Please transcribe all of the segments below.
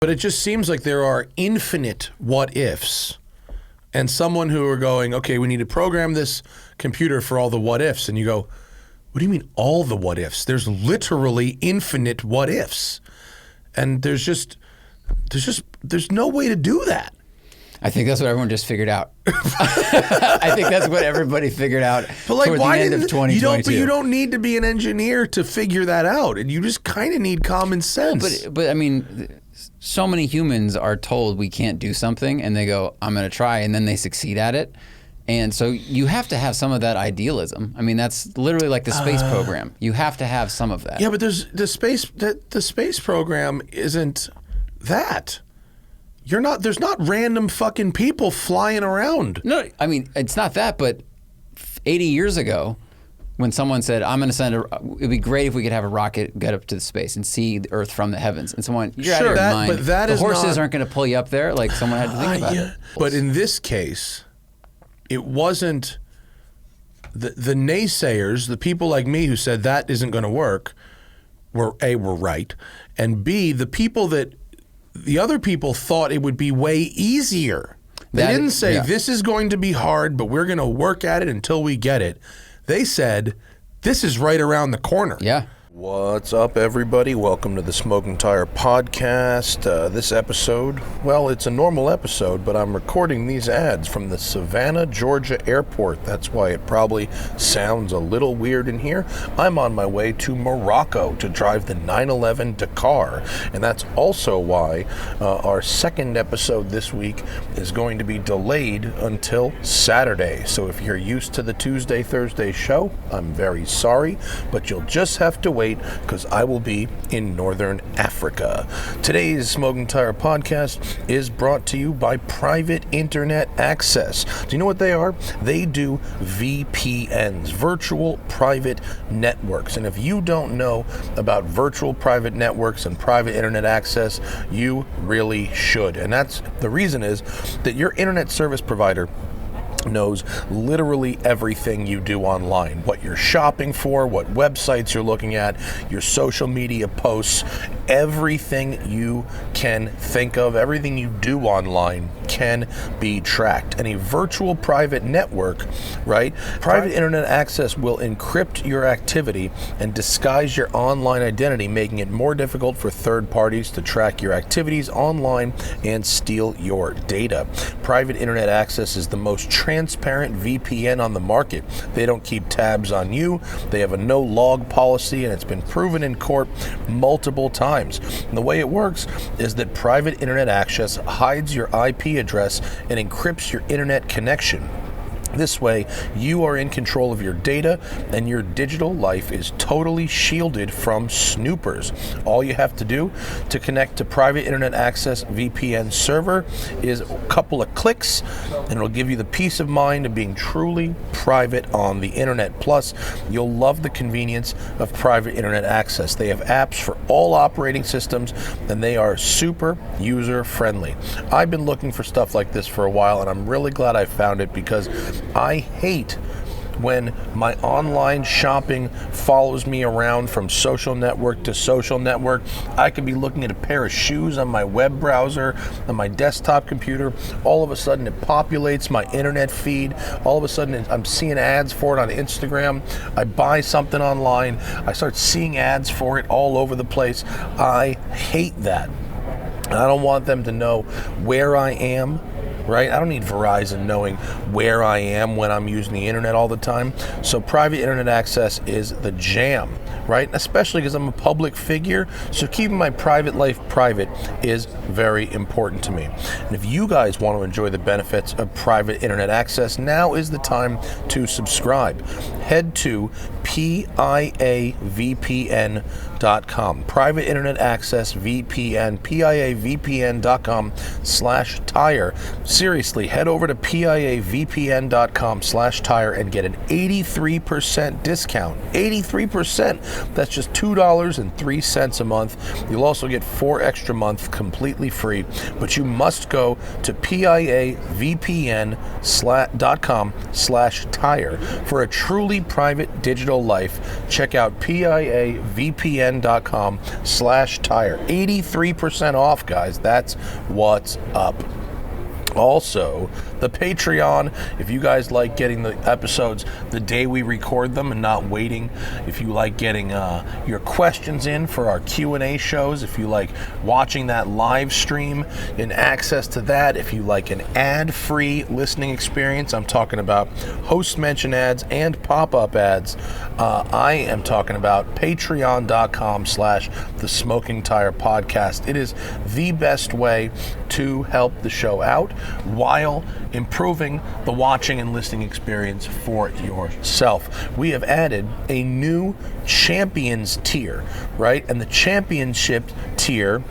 But it just seems like there are infinite what ifs, and someone who are going, okay, we need to program this computer for all the what ifs, and you go, what do you mean all the what ifs? There's literally infinite what ifs, and there's no way to do that. I think that's what everyone just figured out. I think that's what everybody figured out toward the end of 2022. You don't need to be an engineer to figure that out, and you just kind of need common sense. But I mean, so many humans are told we can't do something, and they go, I'm going to try, and then they succeed at it. And so you have to have some of that idealism. I mean, that's literally like the space program. You have to have some of that. Yeah, but there's the space program isn't that. There's not random fucking people flying around. No, I mean, it's not that, but 80 years ago, when someone said, I'm going to send it'd be great if we could have a rocket get up to the space and see the Earth from the heavens. And someone, you're out of your mind. But that the is horses aren't going to pull you up there. Like, someone had to think about it. But in this case, it wasn't the naysayers, the people like me who said that isn't going to work, were right. And B, the other people thought it would be way easier. They didn't say, this is going to be hard, but we're going to work at it until we get it. They said, this is right around the corner. Yeah. What's up, everybody? Welcome to the Smoking Tire Podcast. This episode, well, it's a normal episode, but I'm recording these ads from the Savannah, Georgia airport. That's why it probably sounds a little weird in here. I'm on my way to Morocco to drive the 911 Dakar, and that's also why our second episode this week is going to be delayed until Saturday. So if you're used to the Tuesday, Thursday show, I'm very sorry, but you'll just have to wait because I will be in Northern Africa. Today's Smoking Tire Podcast is brought to you by Private Internet Access. Do you know what they are? They do VPNs, virtual private networks. And if you don't know about virtual private networks and private internet access, you really should. And that's the reason is that your internet service provider knows literally everything you do online, what you're shopping for, what websites you're looking at, your social media posts, everything you can think of, everything you do online can be tracked. And a virtual private network, right? Private internet access will encrypt your activity and disguise your online identity, making it more difficult for third parties to track your activities online and steal your data. Private internet access is the most transparent VPN on the market. They don't keep tabs on you. They have a no log policy, and it's been proven in court multiple times. And the way it works is that private internet access hides your IP address and encrypts your internet connection. This way, you are in control of your data, and your digital life is totally shielded from snoopers. All you have to do to connect to Private Internet Access VPN server is a couple of clicks, and it'll give you the peace of mind of being truly private on the internet. Plus, you'll love the convenience of Private Internet Access. They have apps for all operating systems, and they are super user-friendly. I've been looking for stuff like this for a while, and I'm really glad I found it because I hate when my online shopping follows me around from social network to social network. I could be looking at a pair of shoes on my web browser, on my desktop computer. All of a sudden it populates my internet feed. All of a sudden I'm seeing ads for it on Instagram. I buy something online. I start seeing ads for it all over the place. I hate that. I don't want them to know where I am. Right? I don't need Verizon knowing where I am when I'm using the internet all the time. So private internet access is the jam, right? Especially because I'm a public figure. So keeping my private life private is very important to me. And if you guys want to enjoy the benefits of private internet access, now is the time to subscribe. Head to PIAVPN.com. Private Internet Access VPN, PIAVPN.com/tire. Seriously, head over to PIAVPN.com/tire and get an 83% discount. 83%. That's just $2.03 a month. You'll also get 4 extra months completely free. But you must go to PIAVPN.com/tire for a truly private digital life. Check out PIAVPN.com/tire patreon.com/tire. 83% off, guys. That's what's up. Also, the Patreon, if you guys like getting the episodes the day we record them and not waiting, if you like getting your questions in for our Q&A shows, if you like watching that live stream and access to that, if you like an ad-free listening experience, I'm talking about host mention ads and pop-up ads, I am talking about patreon.com/the Smoking Tire Podcast. It is the best way to help the show out while improving the watching and listening experience for yourself. We have added a new Champions tier, right? And the Champions tier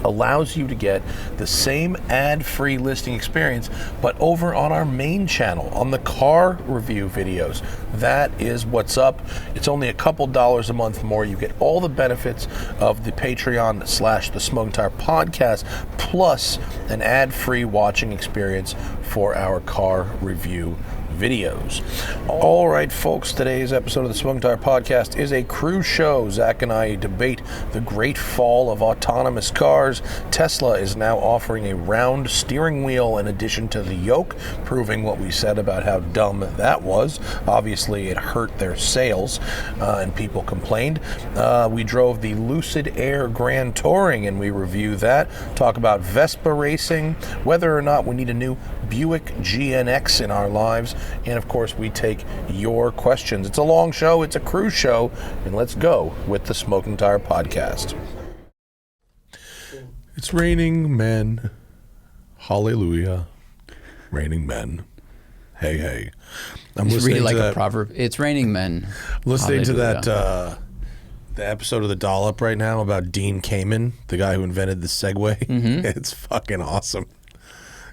allows you to get the same ad-free listing experience, but over on our main channel, on the car review videos. That is what's up. It's only a couple dollars a month more. You get all the benefits of the Patreon/the Smoking Tire Podcast, plus an ad-free watching experience for our car review videos. All right, folks, today's episode of the Smoking Tire Podcast is a cruise show. Zach and I debate the great fall of autonomous cars. Tesla is now offering a round steering wheel in addition to the yoke, proving what we said about how dumb that was. Obviously, it hurt their sales, and people complained. We drove the Lucid Air Grand Touring, and we review that. Talk about Vespa racing, whether or not we need a new Buick GNX in our lives, and of course we take your questions. It's a long show, it's a cruise show, and let's go with the Smoking Tire Podcast. It's raining men. Hallelujah. Raining men. Hey, hey. I'm It's listening really like to that, a proverb. It's raining men. listening to Hallelujah. that the episode of The Dollop right now about Dean Kamen, the guy who invented the Segway. Mm-hmm. It's fucking awesome.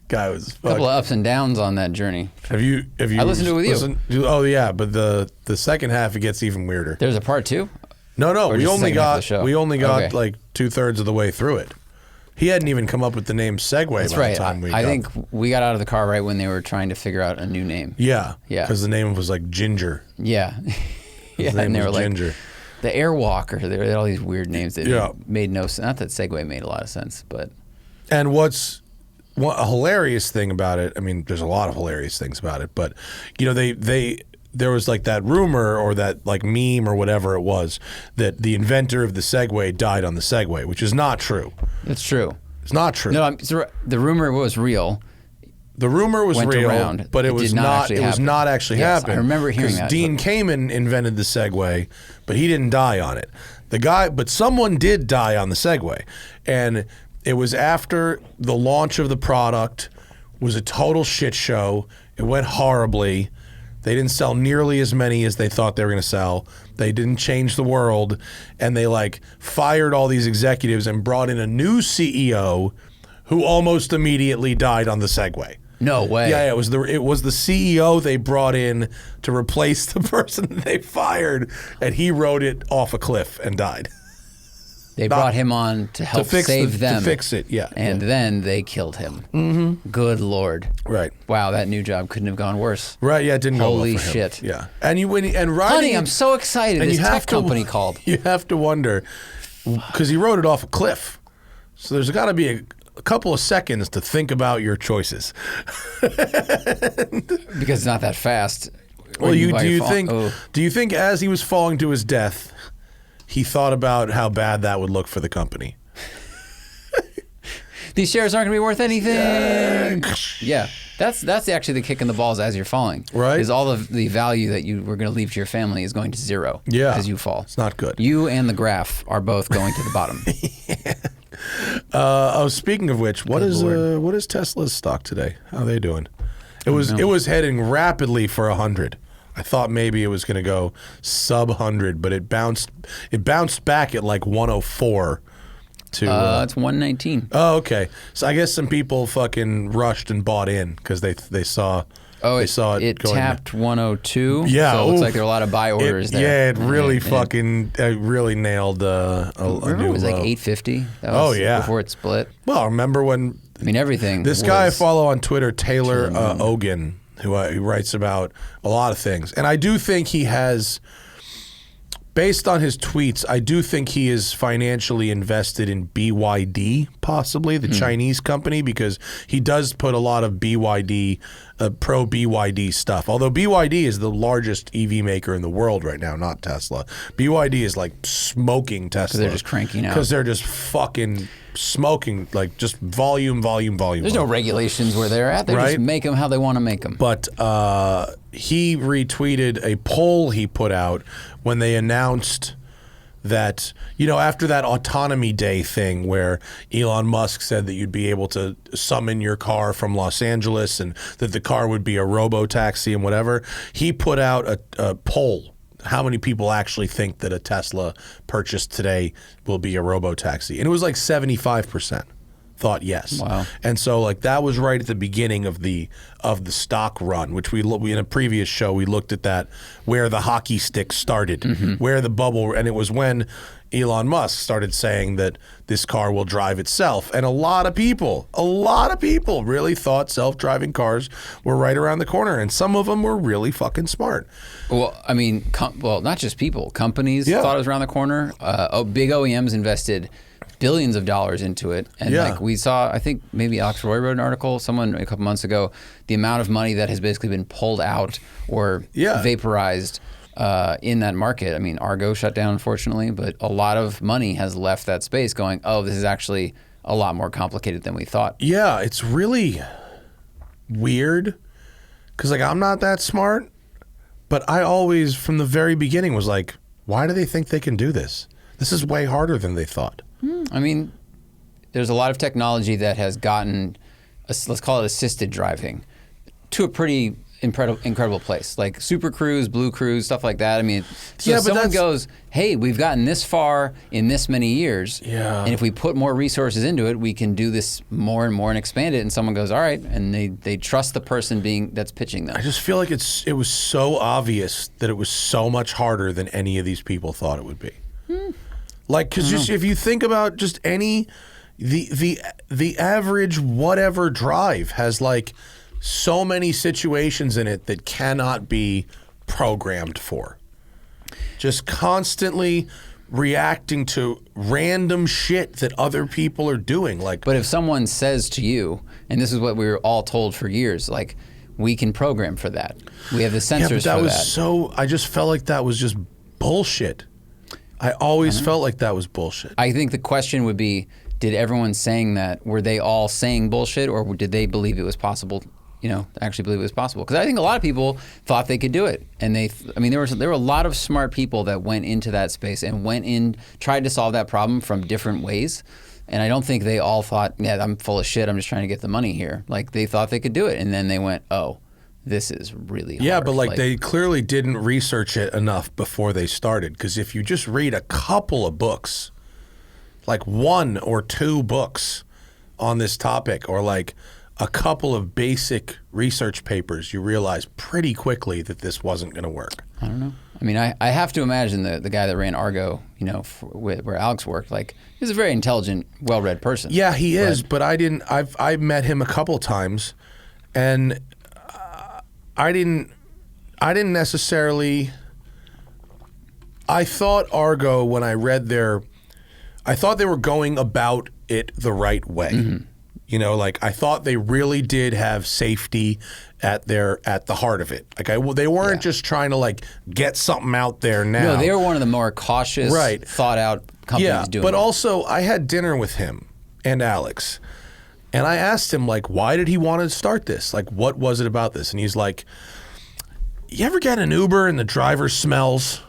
Guy was A couple of ups and downs on that journey. Have you I listened to it with you. Oh yeah, but the second half it gets even weirder. There's a part two? No, Or we just the only second half of got the show? like Okay. 2/3 of the way through it. He hadn't even come up with the name Segway That's by right. the time we I got. think we got out of the car right when they were trying to figure out a new name. Yeah. Yeah. Because the name was like Ginger. Yeah. His yeah, name and they was were like Ginger. the Airwalker. They had all these weird names that Yeah. made no sense. Not that Segway made a lot of sense, but And what's a hilarious thing about it, I mean, there's a lot of hilarious things about it, but you know, there was like that rumor or that like meme or whatever it was that the inventor of the Segway died on the Segway, which is not true. it's true. It's not true. No, the rumor was real. The rumor was Went real, around. but it It was did not not. actually It was happen. not actually Yes, happening. I remember hearing 'Cause that, Dean Kamen invented the Segway, but he didn't die on it. But someone did die on the Segway, and it was after the launch of the product was a total shit show. It went horribly. They didn't sell nearly as many as they thought they were going to sell. They didn't change the world, and they like fired all these executives and brought in a new CEO who almost immediately died on the Segway. No way. Yeah, it was the CEO they brought in to replace the person that they fired, and he rode it off a cliff and died. They brought him on to help save them. To fix it, yeah. And then they killed him. Mm-hmm. Good Lord. Right. Wow, that new job couldn't have gone worse. Right, yeah, it didn't go well Holy for him. shit. Yeah. And riding Honey, I'm so excited. and This you have tech company called. You have to wonder, because he rode it off a cliff. So there's got to be a couple of seconds to think about your choices. Because it's not that fast. Well, When do you fall- think oh. do you think as he was falling to his death, he thought about how bad that would look for the company? These shares aren't going to be worth anything. Yeah. That's actually the kick in the balls as you're falling. Right. Is all of the value that you were going to leave to your family is going to zero. Yeah. As you fall. It's not good. You and the graph are both going to the bottom. Speaking of which, what is Tesla's stock today? How are they doing? It was heading rapidly for 100. I thought maybe it was going to go sub 100, but it bounced back at like 104 to It's 119. Oh, okay. So I guess some people fucking rushed and bought in because they saw they saw it going. tapped 102. Yeah, So it looks oof. like there are a lot of buy orders there. Yeah, it really And really nailed a remember new it was like low. 850. That Oh, was yeah. Before it split. Well, remember when I mean, everything. this guy I was- follow on Twitter, Taylor Ogan, who writes about a lot of things, and I do think he has based on his tweets, I do think he is financially invested in BYD, possibly the Chinese company, because he does put a lot of BYD, pro BYD stuff. Although BYD is the largest EV maker in the world right now, not Tesla. BYD is like smoking Tesla. Because they're just cranking out. Because they're just fucking smoking, like just volume. There's no regulations where they're at. They just make them how they want to make them. But he retweeted a poll he put out when they announced that, after that autonomy day thing where Elon Musk said that you'd be able to summon your car from Los Angeles and that the car would be a robo-taxi and whatever, he put out a poll. How many people actually think that a Tesla purchased today will be a robo-taxi? And it was like 75% thought yes. Wow. And so like that was right at the beginning of the stock run, which we in a previous show we looked at that, where the hockey stick started, where the bubble, and it was when Elon Musk started saying that this car will drive itself. And a lot of people really thought self-driving cars were right around the corner, and some of them were really fucking smart. Well, I mean, not just people. Companies thought it was around the corner. Big OEMs invested billions of dollars into it. And like we saw, I think maybe Alex Roy wrote an article, someone a couple months ago, the amount of money that has basically been pulled out or vaporized in that market. I mean, Argo shut down, unfortunately, but a lot of money has left that space going, oh, this is actually a lot more complicated than we thought. Yeah, it's really weird because like I'm not that smart, but I always, from the very beginning, was like, why do they think they can do this? This is way harder than they thought. I mean, there's a lot of technology that has gotten, let's call it assisted driving, to a pretty incredible place. Like Super Cruise, Blue Cruise, stuff like that. I mean, so if someone goes, hey, we've gotten this far in this many years, and if we put more resources into it, we can do this more and more and expand it. And someone goes, all right, and they trust the person that's pitching them. I just feel like it was so obvious that it was so much harder than any of these people thought it would be. Like, because if you think about just the average whatever drive has like so many situations in it that cannot be programmed for. Just constantly reacting to random shit that other people are doing. Like, but if someone says to you, and this is what we were all told for years, like, we can program for that. We have the sensors for that. I just felt like that was just bullshit. I always felt like that was bullshit. I think the question would be, did everyone saying that, were they all saying bullshit, or did they believe it was possible, actually believe it was possible? Because I think a lot of people thought they could do it. And there were a lot of smart people that went into that space and tried to solve that problem from different ways. And I don't think they all thought, yeah, I'm full of shit, I'm just trying to get the money here. Like, they thought they could do it. And then they went, oh, this is really hard. Yeah, but like they clearly didn't research it enough before they started. Because if you just read a couple of books, like 1 or 2 books on this topic, or like a couple of basic research papers, you realize pretty quickly that this wasn't going to work. I don't know. I mean, I have to imagine the guy that ran Argo, where Alex worked, like, he's a very intelligent, well-read person. Yeah, he is. But I met him a couple times, and I didn't necessarily. I thought Argo, when I read I thought they were going about it the right way. Like I thought they really did have safety at the heart of it. Like they weren't just trying to like get something out there now. No, they were one of the more cautious, thought out companies doing it. But also I had dinner with him and Alex, and I asked him like, why did he want to start this? Like, what was it about this? And he's like, you ever get an Uber and the driver smells?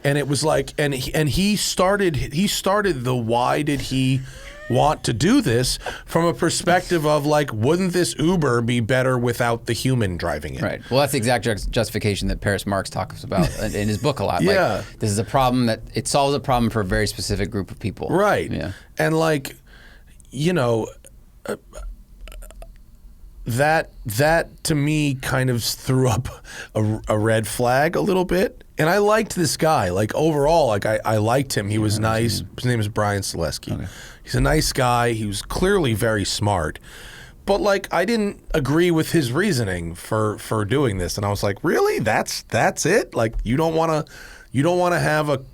And it was like, and he started the why did he want to do this from a perspective of like, wouldn't this Uber be better without the human driving it? Right. Well, that's the exact justification that Paris Marx talks about in his book a lot. Yeah. Like, this is a problem that it solves a problem for a very specific group of people. Right. Yeah. And like, that to me kind of threw up a red flag a little bit. And I liked this guy. Like overall, like I liked him. He was nice. His name is Brian Selesky. Okay. He's a nice guy. He was clearly very smart. But like I didn't agree with his reasoning for doing this. And I was like, really? That's it? Like you don't want You don't want to have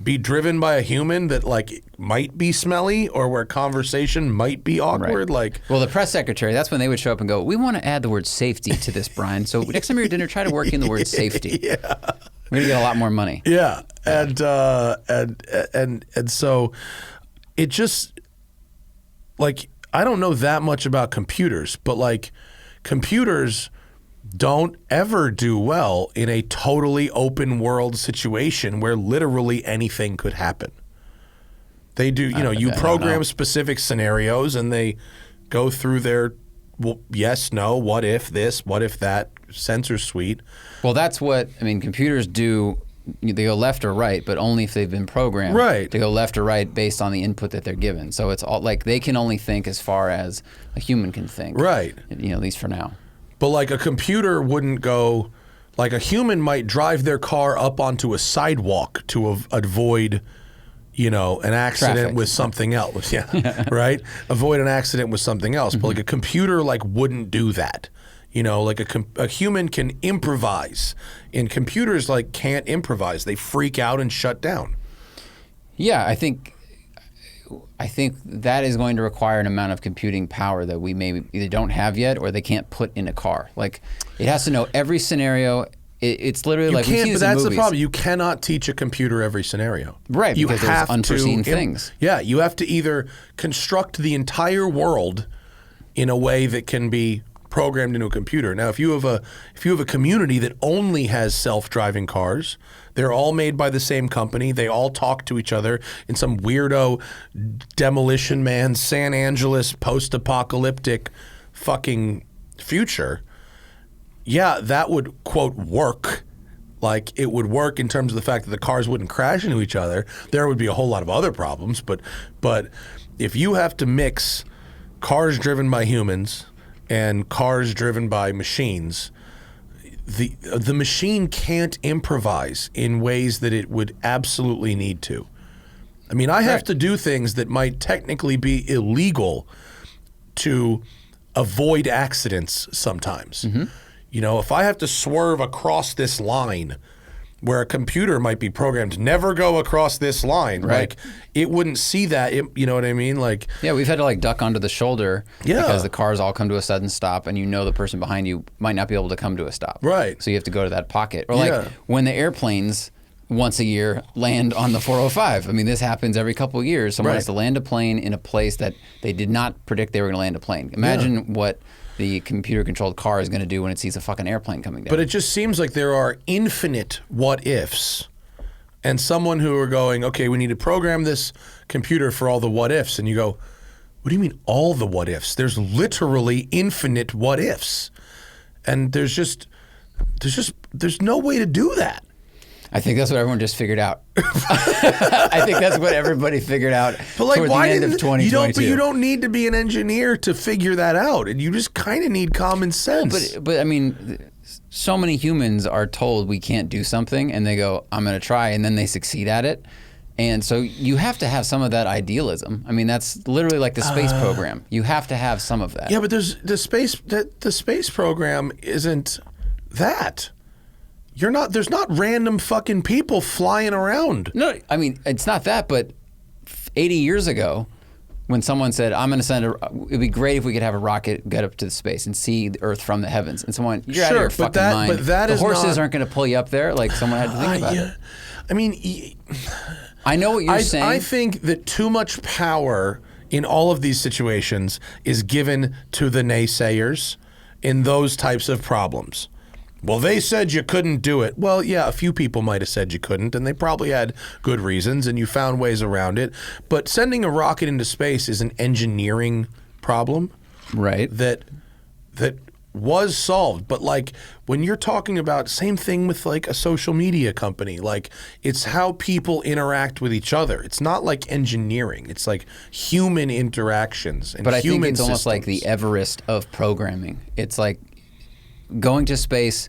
be driven by a human that like might be smelly or where conversation might be awkward. Like, well, the press secretary, that's when they would show up and go, "We want to add the word safety to this, Brian. So next time you're at dinner, try to work in the word safety. Yeah. We're gonna get a lot more money." Yeah, and so it just like I don't know that much about computers, but like computers don't ever do well in a totally open world situation where literally anything could happen. They do, you program specific scenarios and they go through their yes, no, what if this, what if that sensor suite. Well, that's what, computers do. They go left or right, but only if they've been programmed. Right. They go left or right based on the input that they're given. So it's all like they can only think as far as a human can think. Right. At least for now. But like a computer wouldn't go, like a human might drive their car up onto a sidewalk to avoid, an accident Traffic. with something else. Yeah, right? Avoid an accident with something else. But like a computer like wouldn't do that. Like a human can improvise, and computers like can't improvise. They freak out and shut down. Yeah, I think that is going to require an amount of computing power that we maybe either don't have yet or they can't put in a car. Like it has to know every scenario. It's literally like we've seen this in that's movies. the problem. You cannot teach a computer every scenario. Right, because there's have unforeseen things. Yeah, you have to either construct the entire world in a way that can be programmed into a computer. Now, if you have a community that only has self-driving cars, they're all made by the same company. They all talk to each other in some weirdo Demolition Man, San Angeles post-apocalyptic fucking future. Yeah, that would, quote, work. Like, it would work in terms of the fact that the cars wouldn't crash into each other. There would be a whole lot of other problems. But if you have to mix cars driven by humans and cars driven by machines, the machine can't improvise in ways that it would absolutely need to. I have to do things that might technically be illegal to avoid accidents sometimes. Mm-hmm. If I have to swerve across this line where a computer might be programmed to never go across this line, right. Like it wouldn't see that, you know what I mean? Like, yeah, we've had to like duck onto the shoulder because the cars all come to a sudden stop and the person behind you might not be able to come to a stop. Right. So you have to go to that pocket. Or like when the airplanes once a year land on the 405. This happens every couple of years. Someone has to land a plane in a place that they did not predict they were going to land a plane. Imagine what the computer-controlled car is going to do when it sees a fucking airplane coming down. But it just seems like there are infinite what-ifs. And someone who are going, okay, we need to program this computer for all the what-ifs. And you go, what do you mean all the what-ifs? There's literally infinite what-ifs. And there's no way to do that. I think that's what everyone just figured out. I think that's what everybody figured out toward the end of 2022. You don't need to be an engineer to figure that out, and you just kind of need common sense. But so many humans are told we can't do something, and they go, "I'm going to try," and then they succeed at it. And so you have to have some of that idealism. That's literally like the space program. You have to have some of that. Yeah, but the space program isn't that. There's not random fucking people flying around. No, it's not that, but 80 years ago, when someone said, I'm going to it'd be great if we could have a rocket get up to the space and see the Earth from the heavens. And someone, you're out of your fucking mind. But that the horses aren't going to pull you up there. Like, someone had to think about it. I know what you're saying. I think that too much power in all of these situations is given to the naysayers in those types of problems. Well, they said you couldn't do it. Well, yeah, a few people might have said you couldn't, and they probably had good reasons, and you found ways around it. But sending a rocket into space is an engineering problem. Right. That was solved. But, like, when you're talking about, same thing with, like, a social media company. Like, it's how people interact with each other. It's not like engineering. It's like human interactions and human systems. But I think it's almost like the Everest of programming. It's like going to space,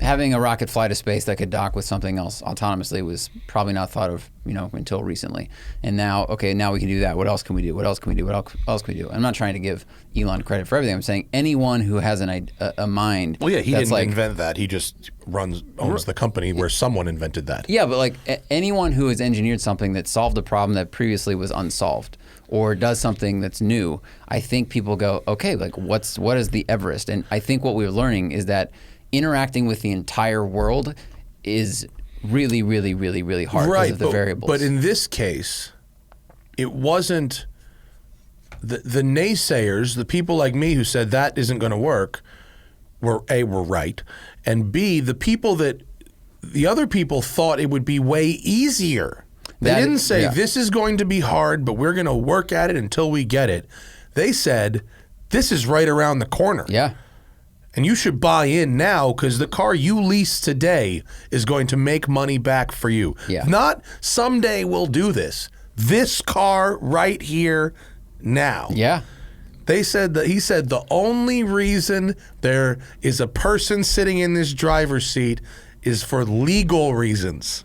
having a rocket fly to space that could dock with something else autonomously was probably not thought of, until recently. And now, now we can do that. What else can we do? What else can we do? What else can we do? I'm not trying to give Elon credit for everything. I'm saying anyone who has a mind. Well, yeah, he didn't invent that. He just owns the company where someone invented that. Yeah, but like anyone who has engineered something that solved a problem that previously was unsolved, or does something that's new, I think people go, okay, like what is the Everest? And I think what we're learning is that interacting with the entire world is really, really, really, really hard because of the variables. But in this case, it wasn't the naysayers, the people like me who said that isn't going to work, were right, and B, the other people thought it would be way easier. They didn't say this is going to be hard, but we're going to work at it until we get it. They said this is right around the corner. Yeah. And you should buy in now because the car you lease today is going to make money back for you. Yeah. Not someday we'll do this. This car right here now. Yeah. He said the only reason there is a person sitting in this driver's seat is for legal reasons.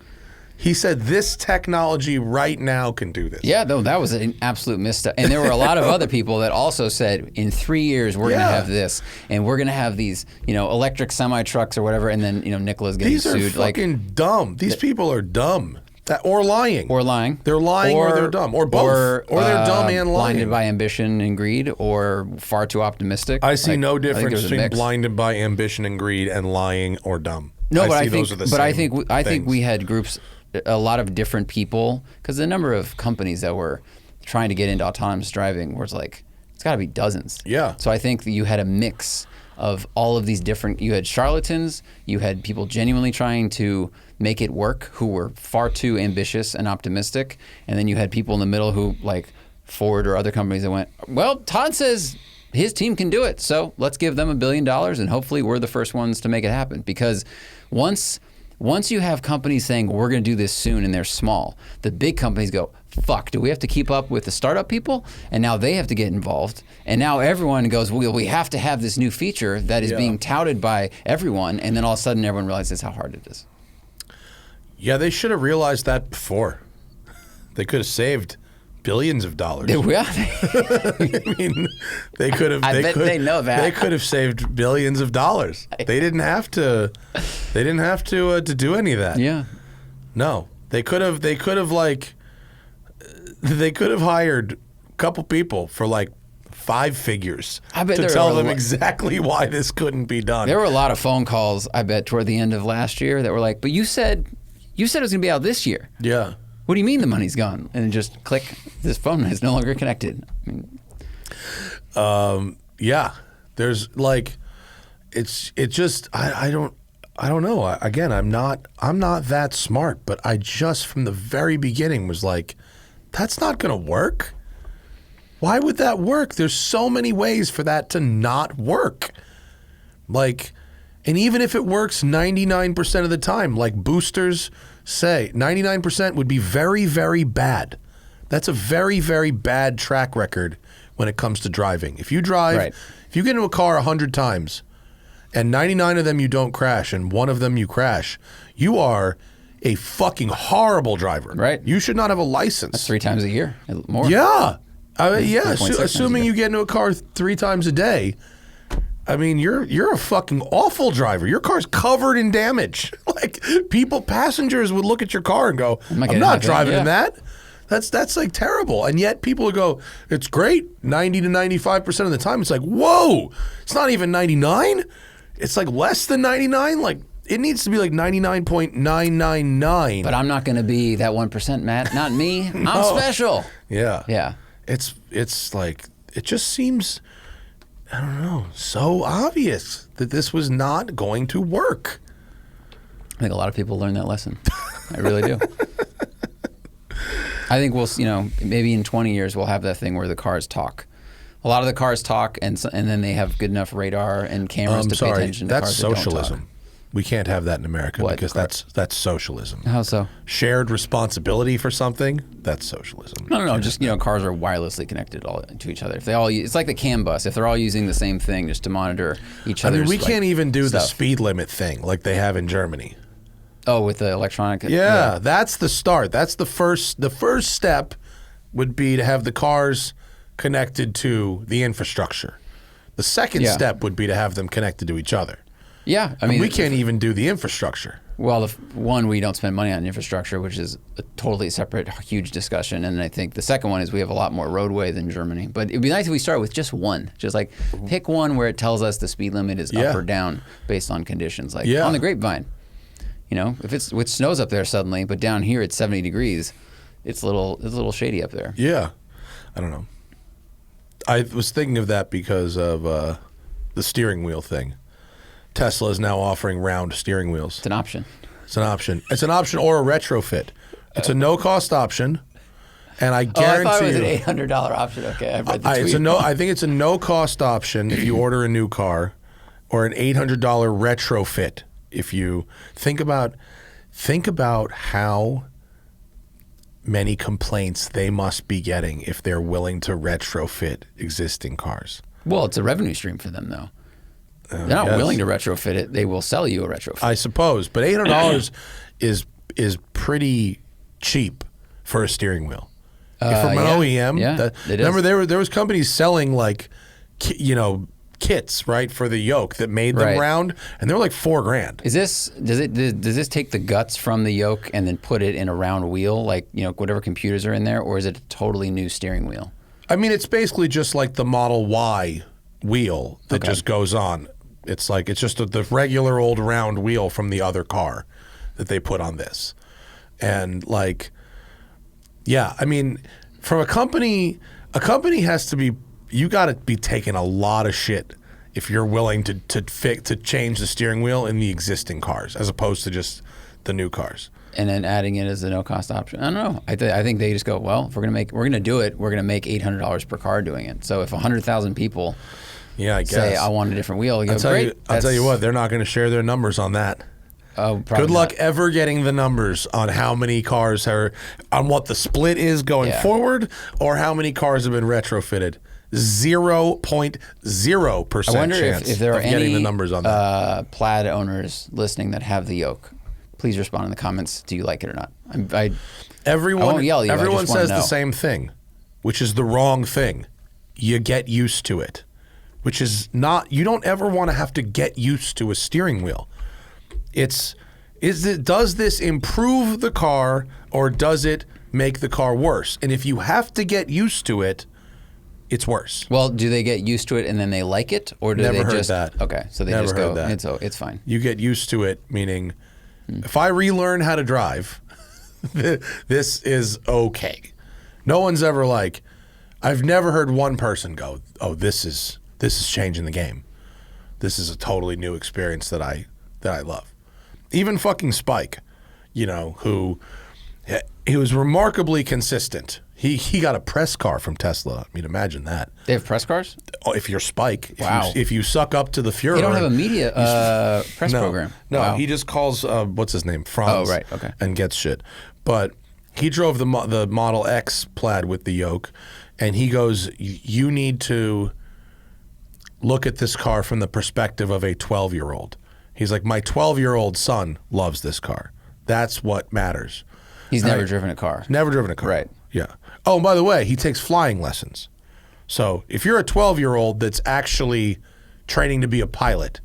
He said this technology right now can do this. Yeah, no, that was an absolute misstep. And there were a lot of other people that also said, in 3 years, we're going to have this. And we're going to have these, electric semi-trucks or whatever. And then, Nikola's getting sued. These are fucking dumb. These people are dumb. Or lying. Or lying. They're lying or they're dumb. Or both. Or they're dumb and lying. Blinded by ambition and greed, or far too optimistic. I see no difference between blinded by ambition and greed and lying or dumb. No, but I think we had groups, a lot of different people, because the number of companies that were trying to get into autonomous driving was like, it's got to be dozens. Yeah. So I think that you had a mix of all of these different, you had charlatans, you had people genuinely trying to make it work who were far too ambitious and optimistic, and then you had people in the middle who, like Ford or other companies, that went, well, Todd says his team can do it, so let's give them $1 billion and hopefully we're the first ones to make it happen. Because once you have companies saying, we're going to do this soon, and they're small, the big companies go, fuck, do we have to keep up with the startup people? And now they have to get involved. And now everyone goes, well, we have to have this new feature that is being touted by everyone. And then all of a sudden everyone realizes how hard it is. Yeah, they should have realized that before. They could have saved billions of dollars. Yeah. I mean, they could have. They know that. They could have saved billions of dollars. They didn't have to. They didn't have to do any of that. Yeah. No, they could have. They could have They could have hired a couple people for like 5 figures to tell them exactly why this couldn't be done. There were a lot of phone calls, I bet, toward the end of last year that were like, but you said it was going to be out this year. Yeah. What do you mean the money's gone? And just click, this phone is no longer connected. Yeah. There's like, it's just, I don't know. Again, I'm not that smart, but I just from the very beginning was like, that's not going to work. Why would that work? There's so many ways for that to not work. Like, and even if it works 99% of the time, like boosters say, 99% would be very, very bad. That's a very, very bad track record when it comes to driving. If you drive, if you get into a car 100 times and 99 of them you don't crash and 1 of them you crash, you are a fucking horrible driver. Right. You should not have a license. That's 3 times a year. More. Yeah. Assuming you get into a car 3 times a day, I mean, you're a fucking awful driver. Your car's covered in damage. Like, passengers would look at your car and go, I'm not driving in that. That's like terrible. And yet people would go, it's great 90 to 95% of the time. It's like, whoa, it's not even 99. It's like less than 99. Like, it needs to be like 99.999. But I'm not going to be that 1%, Matt. Not me. I'm special. Yeah. Yeah. It's like, it just seems, I don't know, so obvious that this was not going to work. I think a lot of people learned that lesson. I really do. I think we'll, maybe in 20 years we'll have that thing where the cars talk. A lot of the cars talk, and then they have good enough radar and cameras to pay attention to cars that don't talk. That's socialism. We can't have that in America What? because that's socialism. How so? Shared responsibility for something, that's socialism. No. Just cars are wirelessly connected to each other. If they all, it's like the CAN bus. If they're all using the same thing just to monitor each other's. We can't even do the stuff. speed limit thing like they have in Germany. Oh, with the electronic. Yeah, that's the start. That's the first. The first step would be to have the cars connected to the infrastructure. The second step would be to have them connected to each other. Yeah, I mean, we can't even do the infrastructure. Well, one, we don't spend money on infrastructure, which is a totally separate, huge discussion. And I think the second one is we have a lot more roadway than Germany. But it'd be nice if we start with just one. Just like pick one where it tells us the speed limit is up or down based on conditions. Like on the Grapevine, if it's with snows up there suddenly, but down here it's 70 degrees, it's a little shady up there. Yeah, I don't know. I was thinking of that because of the steering wheel thing. Tesla is now offering round steering wheels. It's an option. It's an option. It's an option or a retrofit. It's a no-cost option, and I guarantee I thought it was an $800 option. Okay, I read the tweet. I think it's a no-cost option if you order a new car, or an $800 retrofit if you think about how many complaints they must be getting if they're willing to retrofit existing cars. Well, it's a revenue stream for them, though. They're not willing to retrofit it. They will sell you a retrofit. I suppose, but $800 is pretty cheap for a steering wheel. From an OEM, remember there was companies selling kits, right, for the yoke that made them round, and they were like $4,000. Does this take the guts from the yoke and then put it in a round wheel, like whatever computers are in there, or is it a totally new steering wheel? I mean, it's basically just like the Model Y wheel that just goes on. It's just the regular old round wheel from the other car that they put on this. And I mean, from a company has to be, you got to be taking a lot of shit if you're willing to change the steering wheel in the existing cars as opposed to just the new cars. And then adding it as a no-cost option. I don't know. I think they just go, well, if we're gonna do it, we're gonna make $800 per car doing it. So if 100,000 people say I want a different wheel, I'll tell you what, they're not going to share their numbers on that. Oh, good luck ever getting the numbers on how many cars are, on what the split is going forward, or how many cars have been retrofitted. 0.0% I wonder chance if there are getting any the numbers on that. Plaid owners listening that have the yoke. Please respond in the comments. Do you like it or not? Everyone, I won't yell at you. Everyone says the same thing, which is the wrong thing. You get used to it, which is not. You don't ever want to have to get used to a steering wheel. Does this improve the car or does it make the car worse? And if you have to get used to it, it's worse. Well, do they get used to it and then they like it, or do Never they heard that. Okay, so they Never just heard go. that. It's fine. You get used to it, meaning if I relearn how to drive, this is okay. No one's ever I've never heard one person go, "Oh, this is changing the game. This is a totally new experience that I love." Even fucking Spike, who he was remarkably consistent. He got a press car from Tesla. I mean, imagine that. They have press cars? Oh, if you're Spike, wow. If you suck up to the Fuhrer. They don't have a media press program. No, wow. He just calls, what's his name? Franz. Oh, right, okay. And gets shit. But he drove the Model X Plaid with the yoke, and he goes, you need to look at this car from the perspective of a 12-year-old. He's like, my 12-year-old son loves this car. That's what matters. He's never driven a car. Never driven a car. Right. Yeah. Oh, and by the way, he takes flying lessons. So if you're a 12-year-old that's actually training to be a pilot,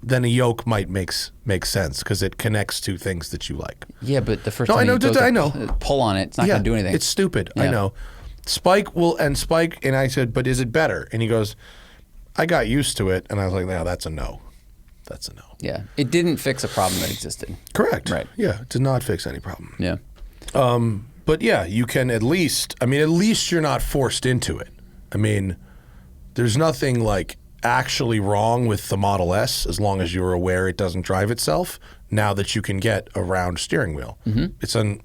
then a yoke might make sense because it connects to things that you like. Yeah, but the first time you pull on it, it's not going to do anything. It's stupid. Yeah. I know. Spike, and I said, but is it better? And he goes, I got used to it. And I was like, no, that's a no. That's a no. Yeah. It didn't fix a problem that existed. Correct. Right. Yeah. It did not fix any problem. Yeah. But yeah, you can at least you're not forced into it. I mean, there's nothing actually wrong with the Model S as long as you're aware it doesn't drive itself now that you can get a round steering wheel. Mm-hmm.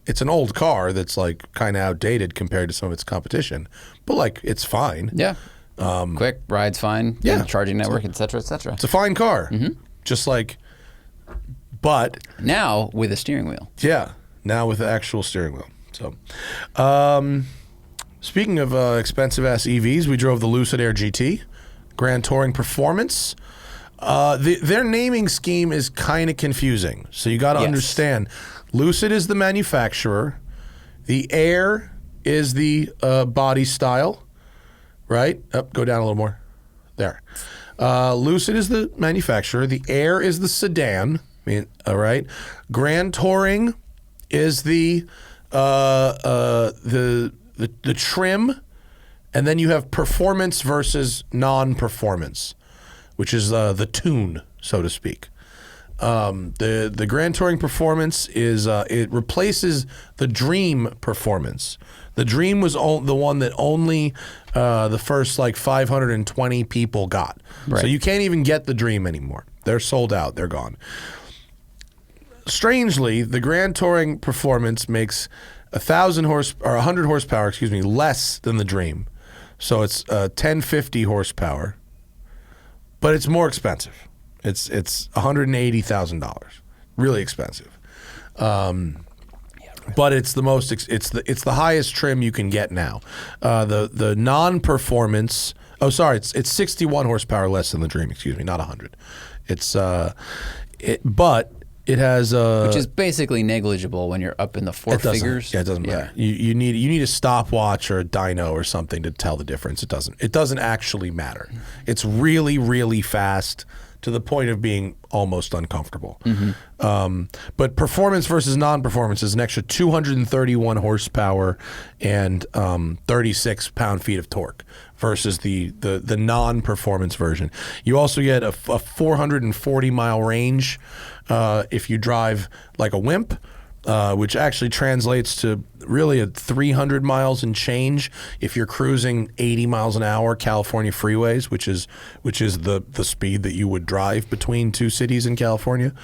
It's an old car that's kind of outdated compared to some of its competition, but it's fine. Yeah. Quick, ride's fine. Yeah. Charging network, et cetera, et cetera. It's a fine car. Mm-hmm. Just But now with a steering wheel. yeah, now with the actual steering wheel. So, speaking of expensive ass EVs, we drove the Lucid Air GT Grand Touring Performance. Their naming scheme is kind of confusing. So you got to understand, Lucid is the manufacturer, the Air is the body style, right? Go down a little more. There. Lucid is the manufacturer. The Air is the sedan. All right. Grand Touring is the trim, and then you have performance versus non-performance, which is the tune, so to speak. The Grand Touring Performance is it replaces the Dream Performance. The Dream was the one that only the first like 520 people got. Right. So you can't even get the Dream anymore. They're sold out. They're gone. Strangely, the Grand Touring Performance makes 100 horsepower, less than the Dream. So it's 1050 horsepower, but it's more expensive. It's $180,000, really expensive. But it's the most it's the highest trim you can get now. The non-performance. Oh, sorry, it's 61 horsepower less than the Dream. Not 100. It's but it has which is basically negligible when you're up in the four figures. Yeah, it doesn't matter. You need a stopwatch or a dyno or something to tell the difference. It doesn't actually matter. It's really, really fast to the point of being almost uncomfortable. But performance versus non-performance is an extra 231 horsepower and 36 pound-feet of torque versus the non-performance version. You also get a 440-mile range if you drive like a wimp, which actually translates to really 300 miles and change if you're cruising 80 miles an hour California freeways, which is the speed that you would drive between two cities in California.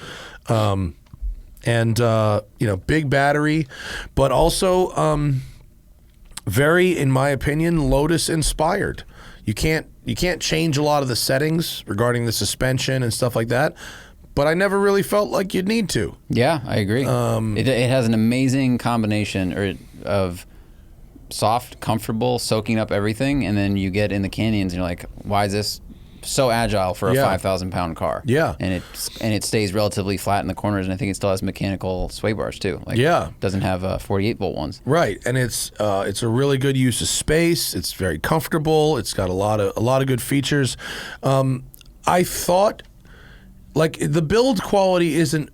Big battery, but also very, in my opinion, Lotus inspired. You can't change a lot of the settings regarding the suspension and stuff like that, but I never really felt like you'd need to. Yeah, I agree. It has an amazing combination of soft, comfortable, soaking up everything, and then you get in the canyons and you're like, why is this so agile for a 5,000-pound car? Yeah. And it stays relatively flat in the corners, and I think it still has mechanical sway bars too. Doesn't have 48-volt ones. Right, and it's a really good use of space. It's very comfortable. It's got a lot of good features. I thought, like, the build quality isn't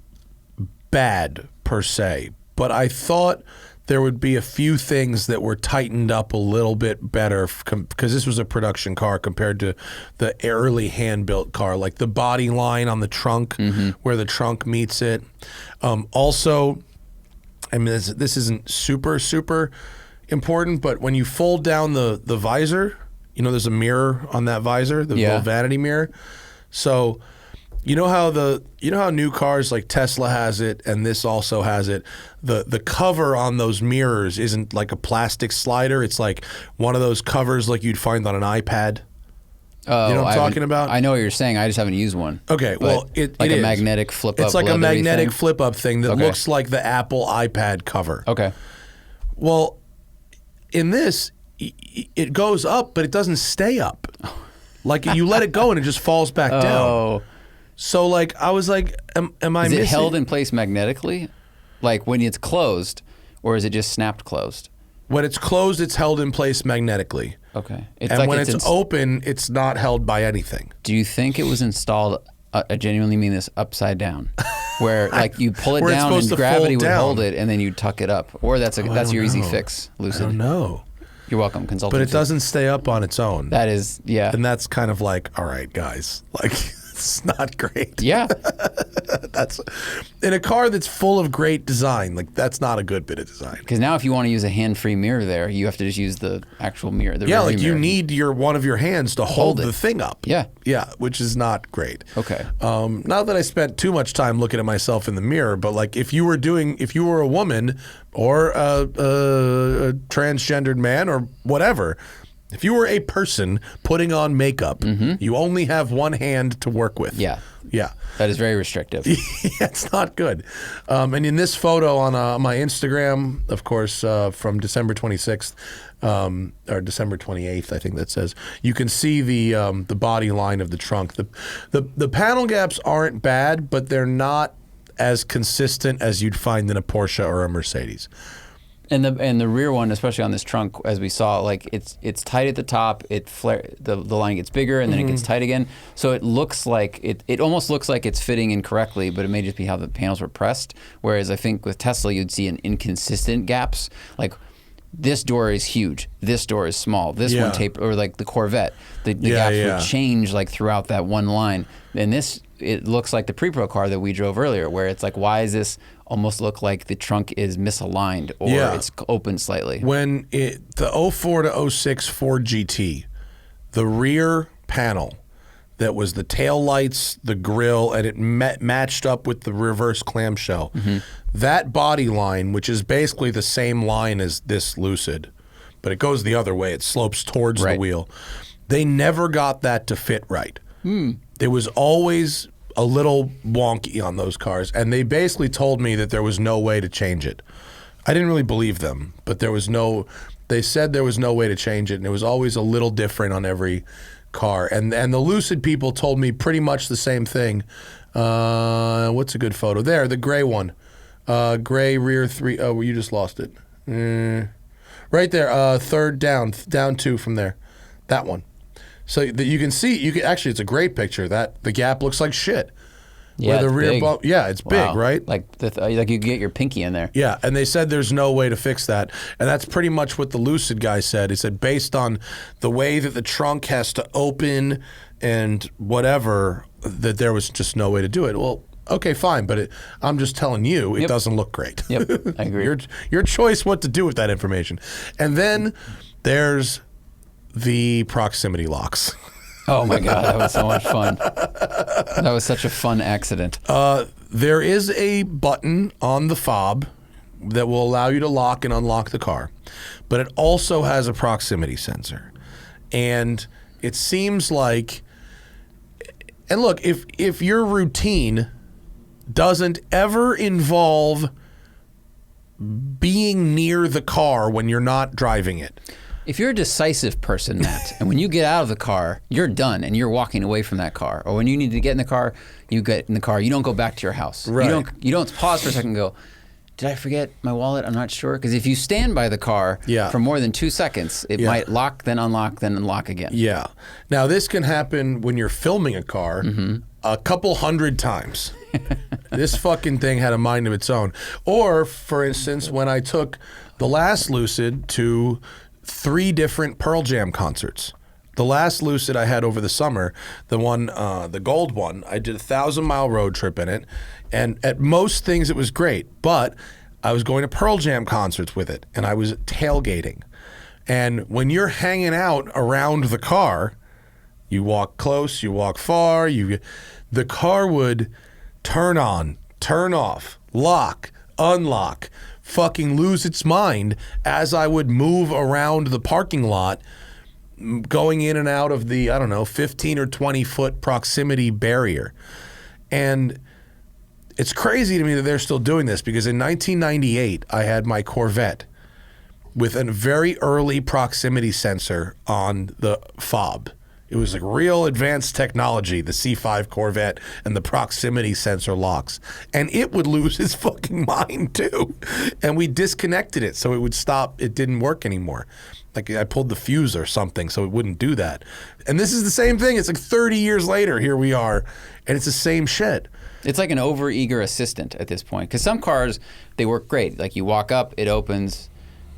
bad per se, but I thought there would be a few things that were tightened up a little bit better because this was a production car compared to the early hand-built car, like the body line on the trunk where the trunk meets it. Also, I mean, this isn't super, super important, but when you fold down the visor, there's a mirror on that visor, the little vanity mirror. So you know how new cars like Tesla has it and this also has it. The cover on those mirrors isn't like a plastic slider. It's like one of those covers like you'd find on an iPad. Oh, you know what I'm talking about? I know what you're saying. I just haven't used one. Okay, well, it like a is. magnetic flip-up. It's like a magnetic thing? flip-up thing that looks like the Apple iPad cover. Okay. Well, in this, it goes up, but it doesn't stay up. Like you let it go and it just falls back down. So, like, I was like, am I missing? Is it held in place magnetically? Like when it's closed, or is it just snapped closed? When it's closed, it's held in place magnetically. Okay. And when it's open, it's not held by anything. Do you think it was installed, I genuinely mean this, upside down? Where, like, you pull it Where it's down supposed and to gravity fold would down. hold it, and then you tuck it up? Or that's your easy fix, Lucid? I don't know. You're welcome, consultant. But it doesn't stay up on its own. That is, yeah. And that's kind of like, all right, guys, like, it's not great. Yeah. That's in a car that's full of great design. Like, that's not a good bit of design. Because now if you want to use a hand-free mirror there, you have to just use the actual mirror. The like mirror. you need one of your hands to hold the thing up. Yeah. Yeah, which is not great. Okay. Not that I spent too much time looking at myself in the mirror, but like if you were a woman or a transgendered man or whatever, If you were a person putting on makeup, you only have one hand to work with. Yeah. Yeah. That is very restrictive. Yeah, it's not good. And in this photo on my Instagram, of course, from December 26th, or December 28th, I think that says, you can see the body line of the trunk. The panel gaps aren't bad, but they're not as consistent as you'd find in a Porsche or a Mercedes. And the rear one, especially on this trunk, as we saw, like it's tight at the top. The line gets bigger and then it gets tight again. So it looks like it almost looks like it's fitting incorrectly, but it may just be how the panels were pressed. Whereas I think with Tesla, you'd see an inconsistent gaps. Like this door is huge, this door is small, this one or like the Corvette, the gaps would change like throughout that one line. And this, it looks like the pre-pro car that we drove earlier, where it's like, why is this almost look like the trunk is misaligned or it's open slightly? When the 04 to 06 Ford GT, the rear panel that was the tail lights, the grille, and it matched up with the reverse clamshell, that body line, which is basically the same line as this Lucid, but it goes the other way, it slopes towards the wheel, they never got that to fit right. It was always a little wonky on those cars, and they basically told me that there was no way to change it. I didn't really believe them, but they said there was no way to change it, and it was always a little different on every car. And the Lucid people told me pretty much the same thing. What's a good photo? There, the gray one. Gray rear 3. Oh, you just lost it. Right there, third down 2 from there. That one. So that you can see, actually, it's a great picture. That the gap looks like shit. Yeah, where the it's rear big. bump, it's big, right? Like like you get your pinky in there. Yeah, and they said there's no way to fix that, and that's pretty much what the Lucid guy said. He said based on the way that the trunk has to open and whatever, that there was just no way to do it. Well, okay, fine, but I'm just telling you, it doesn't look great. Yep, I agree. Your choice what to do with that information. And then there's the proximity locks. Oh my God, that was so much fun. That was such a fun accident. There is a button on the fob that will allow you to lock and unlock the car, but it also has a proximity sensor. And it seems like, and look, if your routine doesn't ever involve being near the car when you're not driving it. If you're a decisive person, Matt, and when you get out of the car, you're done and you're walking away from that car. Or when you need to get in the car, you get in the car. You don't go back to your house. Right. You don't pause for a second and go, did I forget my wallet? I'm not sure. Because if you stand by the car for more than 2 seconds, it might lock, then unlock again. Yeah. Now, this can happen when you're filming a car a couple hundred times. This fucking thing had a mind of its own. Or, for instance, when I took the last Lucid to 3 different Pearl Jam concerts. The last Lucid I had over the summer, the one, the gold one, I did a 1,000-mile road trip in it, and at most things it was great, but I was going to Pearl Jam concerts with it, and I was tailgating. And when you're hanging out around the car, you walk close, you walk far, the car would turn on, turn off, lock, unlock, fucking lose its mind as I would move around the parking lot, going in and out of the, 15 or 20 foot proximity barrier. And it's crazy to me that they're still doing this, because in 1998, I had my Corvette with a very early proximity sensor on the fob. It was like real advanced technology, the C5 Corvette and the proximity sensor locks. And it would lose its fucking mind too. And we disconnected it so it would stop. It didn't work anymore. Like I pulled the fuse or something so it wouldn't do that. And this is the same thing. It's like 30 years later, here we are, and it's the same shit. It's like an over-eager assistant at this point. Because some cars, they work great. Like you walk up, it opens,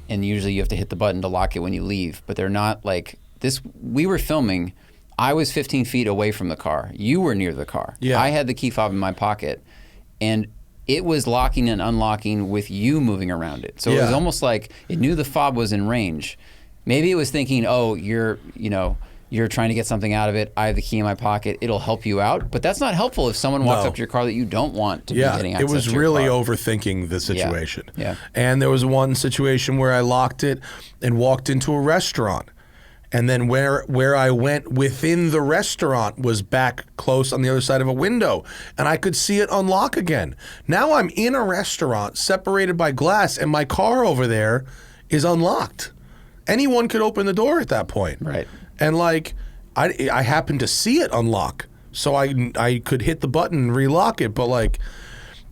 and usually you have to hit the button to lock it when you leave. But they're not like this. We were filming. I was 15 feet away from the car. You were near the car. Yeah. I had the key fob in my pocket, and it was locking and unlocking with you moving around it. So it was almost like it knew the fob was in range. Maybe it was thinking, oh, you're trying to get something out of it. I have the key in my pocket. It'll help you out. But that's not helpful if someone walks up to your car that you don't want to be getting access to. It was really overthinking the situation. Yeah. And there was one situation where I locked it and walked into a restaurant. And then where I went within the restaurant was back close on the other side of a window, and I could see it unlock again. Now I'm in a restaurant separated by glass, and my car over there is unlocked. Anyone could open the door at that point. Right. And like, I happened to see it unlock, so I could hit the button and relock it, but like,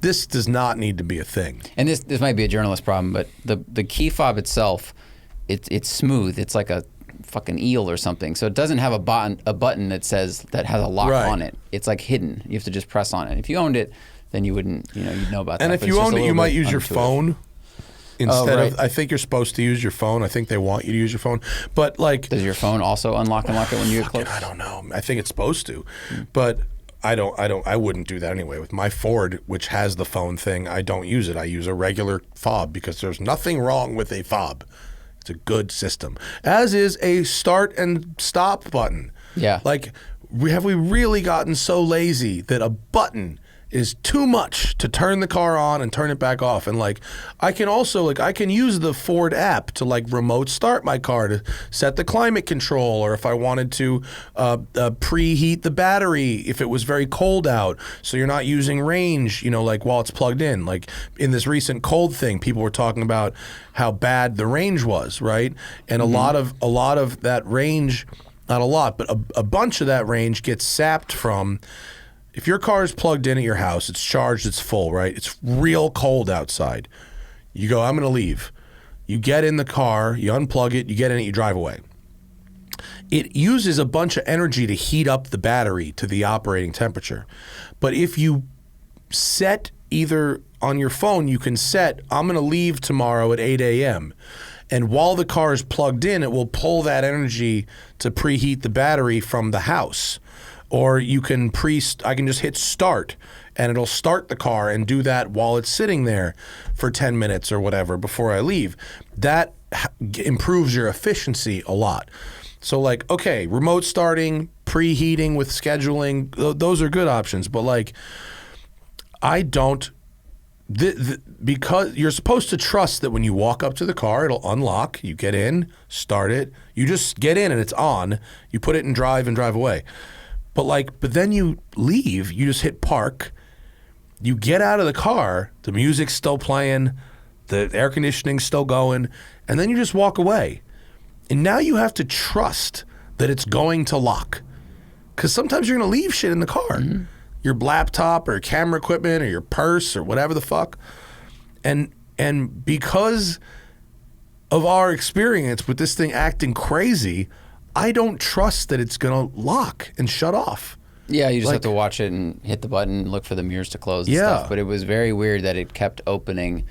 this does not need to be a thing. And this might be a journalist problem, but the key fob itself, it's smooth. It's like a fucking eel or something. So it doesn't have a button that has a lock on it. It's like hidden. You have to just press on it. If you owned it, then you wouldn't, you'd know about that. And if you owned it, you might use your phone instead of. I think you're supposed to use your phone. I think they want you to use your phone. But like, does your phone also unlock and lock it when you get close? I don't know. I think it's supposed to, but I wouldn't do that anyway. With my Ford, which has the phone thing, I don't use it. I use a regular fob because there's nothing wrong with a fob. It's a good system, as is a start and stop button. Yeah. Like, have we really gotten so lazy that a button is too much to turn the car on and turn it back off? And like, I can also I can use the Ford app to like remote start my car to set the climate control, or if I wanted to preheat the battery if it was very cold out, so you're not using range, like while it's plugged in. Like in this recent cold thing, people were talking about how bad the range was, right? And a lot of that range, not a lot, but a bunch of that range gets sapped from. If your car is plugged in at your house, it's charged, it's full, right? It's real cold outside. You go, I'm going to leave. You get in the car, you unplug it, you get in it, you drive away. It uses a bunch of energy to heat up the battery to the operating temperature. But if you set either on your phone, you can set, I'm going to leave tomorrow at 8 a.m. And while the car is plugged in, it will pull that energy to preheat the battery from the house. Or you can I can just hit start and it'll start the car and do that while it's sitting there for 10 minutes or whatever before I leave. That improves your efficiency a lot. So like, okay, remote starting, preheating with scheduling, those are good options. But like, I don't, because you're supposed to trust that when you walk up to the car, it'll unlock, you get in, start it, you just get in and it's on, you put it in drive and drive away. But then you leave, you just hit park, you get out of the car, the music's still playing, the air conditioning's still going, and then you just walk away. And now you have to trust that it's going to lock. Because sometimes you're going to leave shit in the car. Mm-hmm. Your laptop or camera equipment or your purse or whatever the fuck. And because of our experience with this thing acting crazy, I don't trust that it's going to lock and shut off. Yeah, you just have to watch it and hit the button, look for the mirrors to close and stuff. But it was very weird that it kept opening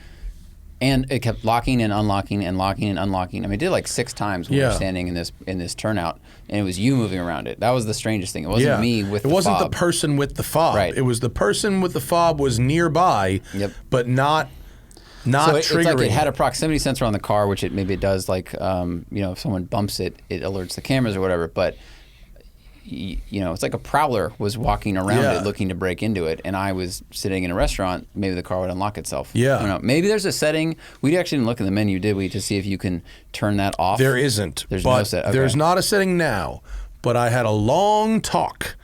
and it kept locking and unlocking and locking and unlocking. I mean, it did like 6 times when we were standing in this turnout, and it was you moving around it. That was the strangest thing. It wasn't me with the fob. It wasn't the person with the fob. Right. It was the person with the fob was nearby, but not triggering. It's like it had a proximity sensor on the car, which maybe it does, like, if someone bumps it, it alerts the cameras or whatever. But, it's like a prowler was walking around it looking to break into it, and I was sitting in a restaurant, maybe the car would unlock itself. Yeah. I don't know. Maybe there's a setting. We actually didn't look in the menu, did we, to see if you can turn that off? There isn't. There's no set. Okay. There's not a setting now, but I had a long talk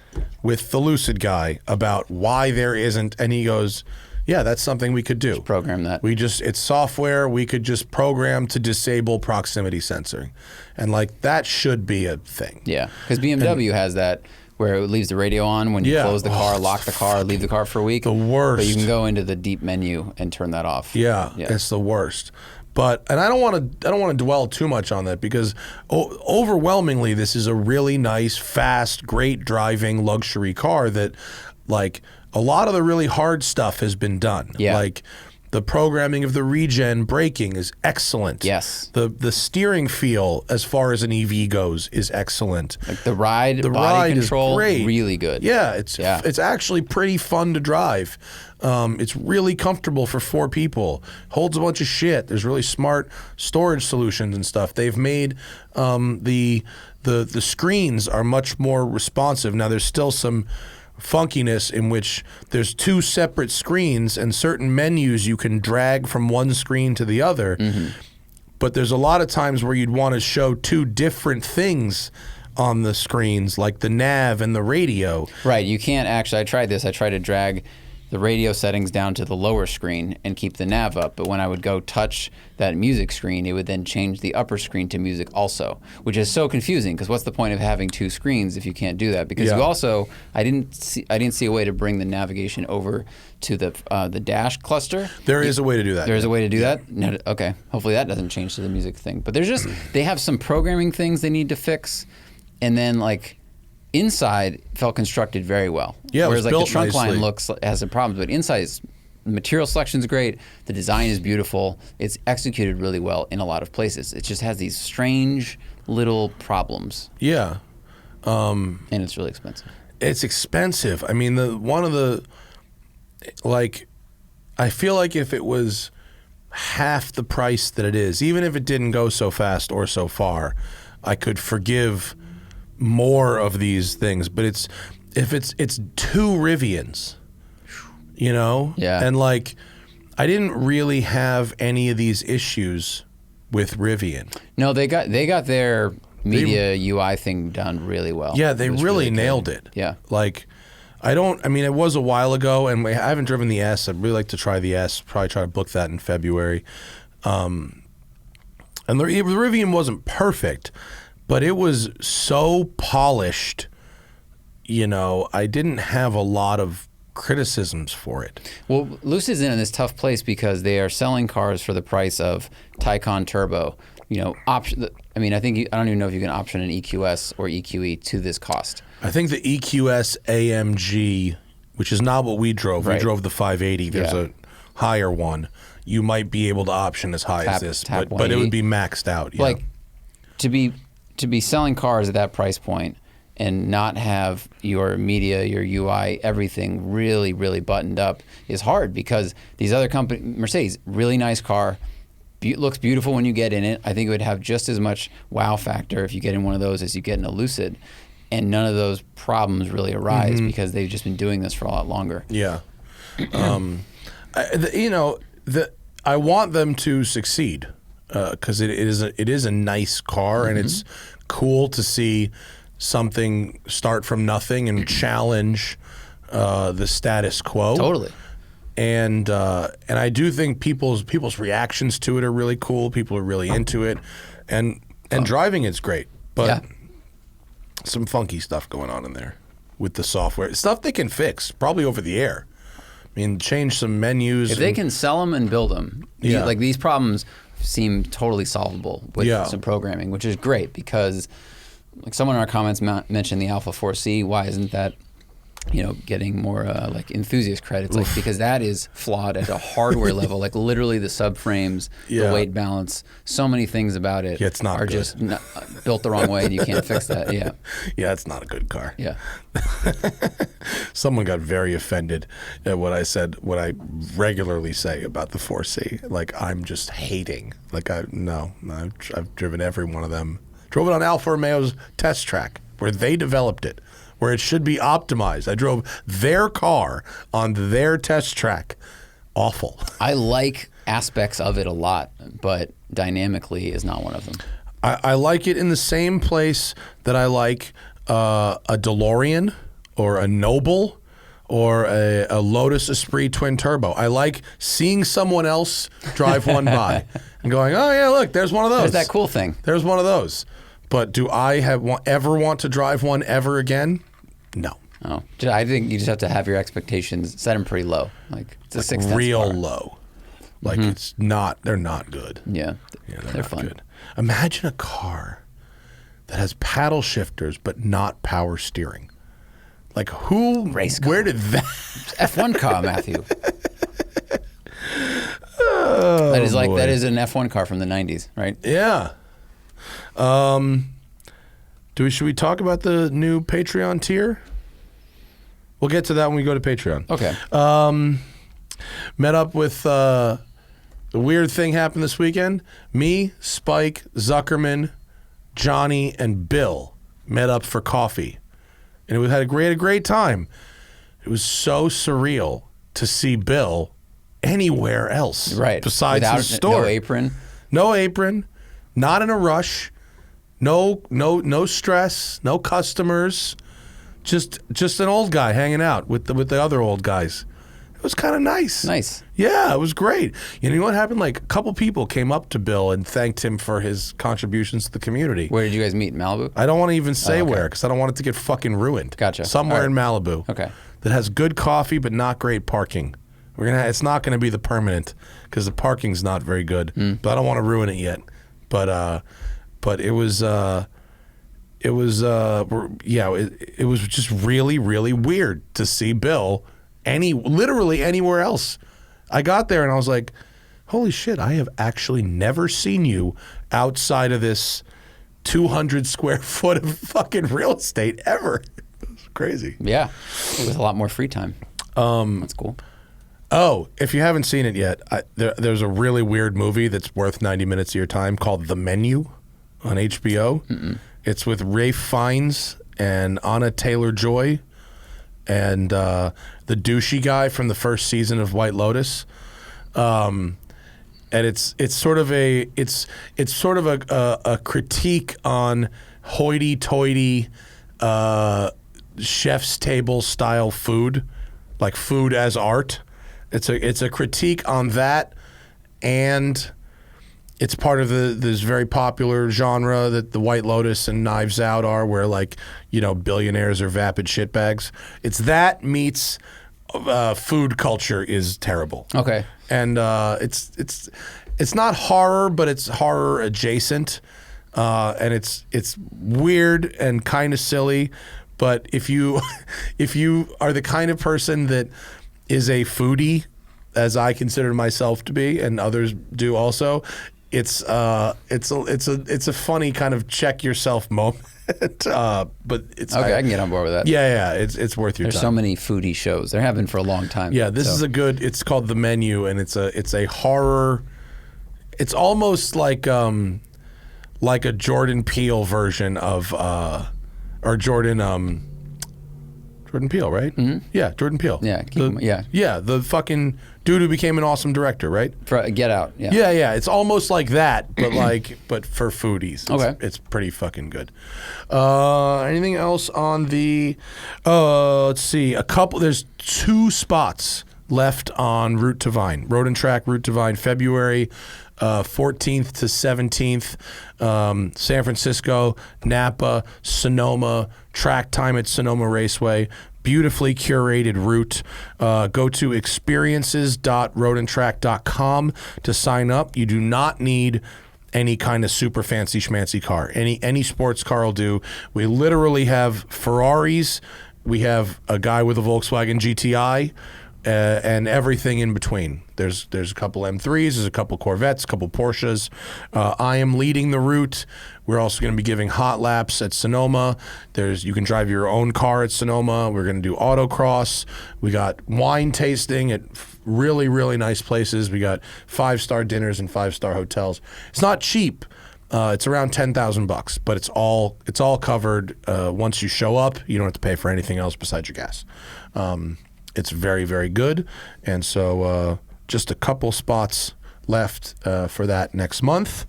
with the Lucid guy about why there isn't, and he goes, yeah, that's something we could do. Just program that. It's software we could just program to disable proximity sensing. And like, that should be a thing. Yeah, because BMW has that where it leaves the radio on when you close the car, lock the car, leave the car for a week. The worst. But you can go into the deep menu and turn that off. Yeah, it's the worst. And I don't want to dwell too much on that because overwhelmingly this is a really nice, fast, great driving luxury car that, like, a lot of the really hard stuff has been done. Yeah. Like, the programming of the regen braking is excellent. Yes. The steering feel, as far as an EV goes, is excellent. Like the ride control, is great. Really good. Yeah, it's actually pretty fun to drive. It's really comfortable for 4 people. Holds a bunch of shit. There's really smart storage solutions and stuff. They've made the screens are much more responsive. Now there's still some funkiness in which there's 2 separate screens and certain menus you can drag from one screen to the other. Mm-hmm. but there's a lot of times where you'd want to show two different things on the screens, like the nav and the radio. Right. You can't actually. I tried this. I tried to drag the radio settings down to the lower screen and keep the nav up. But when I would go touch that music screen, it would then change the upper screen to music also, which is so confusing because what's the point of having two screens if you can't do that? Because you also, I didn't see a way to bring the navigation over to the dash cluster. There is a way to do that. There is a way to do that? No, okay. Hopefully that doesn't change to the music thing. But there's just, they have some programming things they need to fix. And then like, inside felt constructed very well. Yeah, whereas like the trunk nicely. line has some problems, but inside material selection's great. The design is beautiful. It's executed really well in a lot of places. It just has these strange little problems. Yeah. And it's really expensive. It's expensive. I mean, I feel like if it was half the price that it is, even if it didn't go so fast or so far, I could forgive more of these things, but it's two Rivians, you know? Yeah. And like, I didn't really have any of these issues with Rivian. No, they got their media UI thing done really well. Yeah, they really good. nailed it. Yeah. Like, it was a while ago, and I haven't driven the S. I'd really like to try the S, probably try to book that in February. And the Rivian wasn't perfect, but it was so polished, you know, I didn't have a lot of criticisms for it. Well, Lucid's in this tough place because they are selling cars for the price of Taycan Turbo. You know, I don't even know if you can option an EQS or EQE to this cost. I think the EQS AMG, which is not what we drove. Right. We drove the 580. There's a higher one. You might be able to option as high as this, but it would be maxed out. Yeah. Like, to be selling cars at that price point and not have your media, your UI, everything really, really buttoned up is hard because these other companies, Mercedes, really nice car, looks beautiful when you get in it. I think it would have just as much wow factor if you get in one of those as you get in a Lucid. And none of those problems really arise because they've just been doing this for a lot longer. Yeah. I want them to succeed because it is a nice car and it's cool to see something start from nothing and challenge the status quo. Totally. And I do think people's reactions to it are really cool. People are really into it, and driving it's great. But some funky stuff going on in there with the software. Stuff they can fix, probably over the air. I mean, change some menus. If they can sell them and build them, like these problems seem totally solvable with some programming, which is great because like someone in our comments mentioned the Alfa 4C. Why isn't that, getting more like enthusiast credits? Like, because that is flawed at a hardware level, like literally the subframes, the weight balance, so many things about it it's not are good. just built the wrong way and you can't fix that. Yeah. Yeah, it's not a good car. Yeah. Someone got very offended at what I said, what I regularly say about the 4C. Like, I'm just hating. Like, I've driven every one of them. Drove it on Alfa Romeo's test track where they developed it, where it should be optimized. I drove their car on their test track. Awful. I like aspects of it a lot, but dynamically is not one of them. I like it in the same place that I like a DeLorean or a Noble or a Lotus Esprit Twin Turbo. I like seeing someone else drive one by and going, oh yeah, look, there's one of those. There's that cool thing. There's one of those. But do I ever want to drive one ever again? No. Oh, I think you just have to have your expectations, set them pretty low. Like it's a Like 6 real low. Like they're not good. Yeah, They're they're not fun. good. Imagine a car that has paddle shifters but not power steering. Like Race car. Where did that? F1 car, Matthew. Oh, that is like boy. that is an F1 car from the 90s, right? Yeah. Should we talk about the new Patreon tier? We'll get to that when we go to Patreon. Okay. Met up with the weird thing happened this weekend. Me, Spike, Zuckerman, Johnny, and Bill met up for coffee, and we had a great time. It was so surreal to see Bill anywhere else, Right. besides Without his store. no apron. No apron. Not in a rush. No stress. No customers. Just an old guy hanging out with the other old guys. It was kind of nice. Nice. Yeah, it was great. You know what happened? Like, a couple people came up to Bill and thanked him for his contributions to the community. Where did you guys meet? In Malibu? I don't want to even say where, because I don't want it to get fucking ruined. Gotcha. Somewhere All in Malibu. Okay. That has good coffee but not great parking. It's not gonna be the permanent, because the parking's not very good. But I don't want to ruin it yet. But it was it was just really, really weird to see Bill literally anywhere else. I got there and I was like, holy shit, I have actually never seen you outside of this 200 square foot of fucking real estate ever. It was crazy. Yeah. It was a lot more free time. That's cool. Oh, if you haven't seen it yet, there's a really weird movie that's worth 90 minutes of your time called The Menu on HBO. It's with Ralph Fiennes and Anna Taylor-Joy and the douchey guy from the first season of White Lotus. And it's sort of a critique on hoity-toity chef's table style food, like food as art. It's a critique on that, and it's part of this very popular genre that the White Lotus and Knives Out are, where, like, you know, billionaires are vapid shitbags. It's that meets food culture is terrible. Okay. And it's not horror, but it's horror adjacent, and it's weird and kind of silly. But if you are the kind of person that is a foodie, as I consider myself to be, and others do also, it's a funny kind of check yourself moment. But it's okay. I can get on board with that. Yeah. It's worth your There's time. so many foodie shows. There have been for a long time. Yeah, this is a good. It's called The Menu, and it's a horror. It's almost like a Jordan Peele version of or Jordan Peele, right? Mm-hmm. Yeah, Jordan Peele. Yeah, Yeah, the fucking dude who became an awesome director, right? Get Out. Yeah. Yeah. It's almost like that, but for foodies. Okay. It's pretty fucking good. Anything else on the? Let's see. There's 2 spots left on Route to Vine. Road and Track Route to Vine, February 14th to 17th. San Francisco, Napa, Sonoma. Track time at Sonoma Raceway. Beautifully curated route. Go to experiences.roadandtrack.com to sign up. You do not need any kind of super fancy schmancy car. Any sports car will do. We literally have Ferraris. We have a guy with a Volkswagen GTI. And everything in between. There's a couple M3s, there's a couple Corvettes, a couple Porsches. I am leading the route. We're also going to be giving hot laps at Sonoma. You can drive your own car at Sonoma. We're going to do autocross. We got wine tasting at really, really nice places. We got 5-star dinners and 5-star hotels. It's not cheap. It's around $10,000, but it's all covered. Once you show up, you don't have to pay for anything else besides your gas. It's very, very good. And so just a couple spots left for that next month.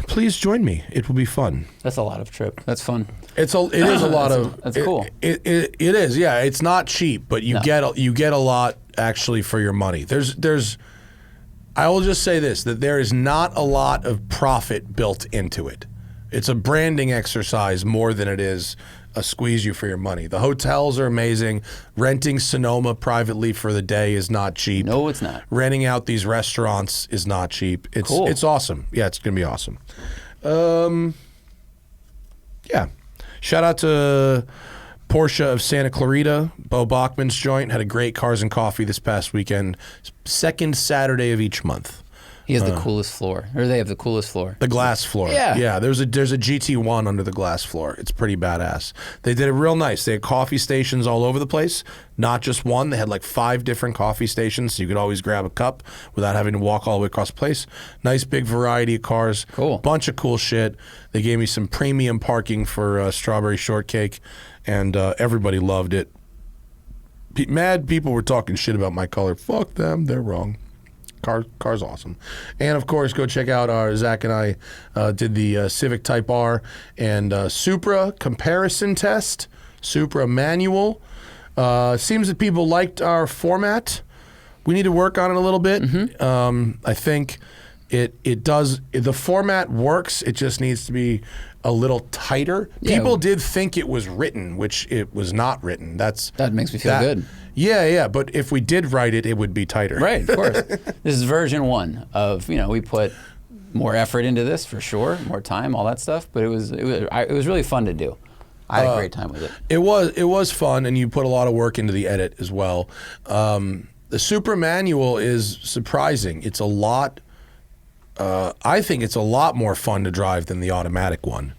Please join me. It will be fun. That's a lot of trip. That's fun. It is a lot of. That's cool. It is. Yeah, it's not cheap, but you get a lot actually for your money. I will just say this, that there is not a lot of profit built into it. It's a branding exercise more than it is a squeeze you for your money. The hotels are amazing. Renting Sonoma privately for the day is not cheap. No, it's not. Renting out these restaurants is not cheap. Cool. It's awesome. Yeah, it's going to be awesome. Yeah. Shout out to Porsche of Santa Clarita. Bo Bachman's joint had a great Cars and Coffee this past weekend. Second Saturday of each month. He has the coolest floor, or they have the coolest floor. The glass floor. Yeah. There's a GT1 under the glass floor. It's pretty badass. They did it real nice. They had coffee stations all over the place, not just one. They had like 5 different coffee stations, so you could always grab a cup without having to walk all the way across the place. Nice big variety of cars. Cool. Bunch of cool shit. They gave me some premium parking for Strawberry Shortcake, and everybody loved it. Mad people were talking shit about my color. Fuck them. They're wrong. Car's awesome. And of course, go check out our Zack and I did the Civic Type R and Supra comparison test. Supra manual. Seems that people liked our format. We need to work on it a little bit. I think it does. The format works. It just needs to be a little tighter. Yeah. People did think it was written, which it was not written. That makes me feel good. Yeah. But if we did write it, it would be tighter. Right, of course. This is version 1 of, we put more effort into this for sure, more time, all that stuff. But it was really fun to do. I had a great time with it. It was fun, and you put a lot of work into the edit as well. The Supra manual is surprising. It's a lot. I think it's a lot more fun to drive than the automatic one.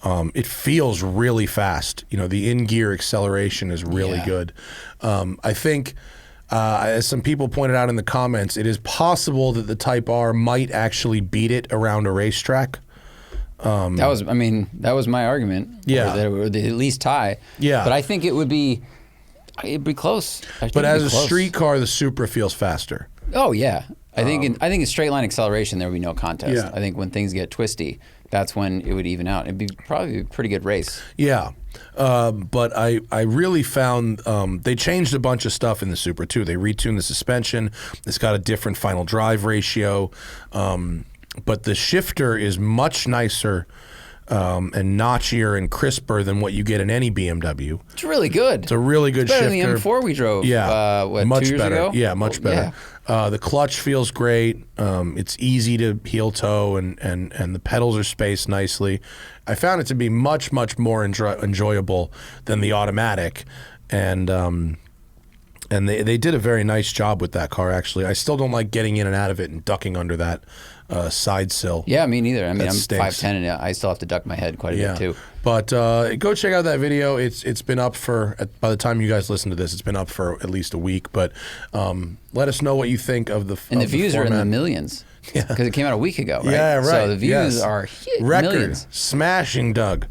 It feels really fast. The in-gear acceleration is really good. I think, as some people pointed out in the comments, it is possible that the Type R might actually beat it around a racetrack. That was my argument. Yeah. Or that it would at least tie. Yeah. But I think it'd be close. But as a street car, the Supra feels faster. Oh yeah. I think in straight line acceleration there would be no contest. Yeah. I think when things get twisty, that's when it would even out. It'd be probably a pretty good race. Yeah. But I really found they changed a bunch of stuff in the Supra too. They retuned the suspension. It's got a different final drive ratio. But the shifter is much nicer and notchier and crisper than what you get in any BMW. It's really good. It's a really good better shifter. Than the M4 we drove. Yeah, much 2 years better. ago? Yeah, much better. Yeah. The clutch feels great. It's easy to heel toe, and the pedals are spaced nicely. I found it to be much more enjoyable than the automatic, and they did a very nice job with that car. Actually, I still don't like getting in and out of it and ducking under that side sill. Yeah, me neither. I'm stinks. 5'10", and I still have to duck my head quite a bit too. But go check out that video. It's been up for, by the time you guys listen to this, it's been up for at least a week. But let us know what you think of the And the views are in the format. millions. Yeah. Because it came out a week ago, right? Yeah, right. So the views Yes. are Record millions. smashing, Doug.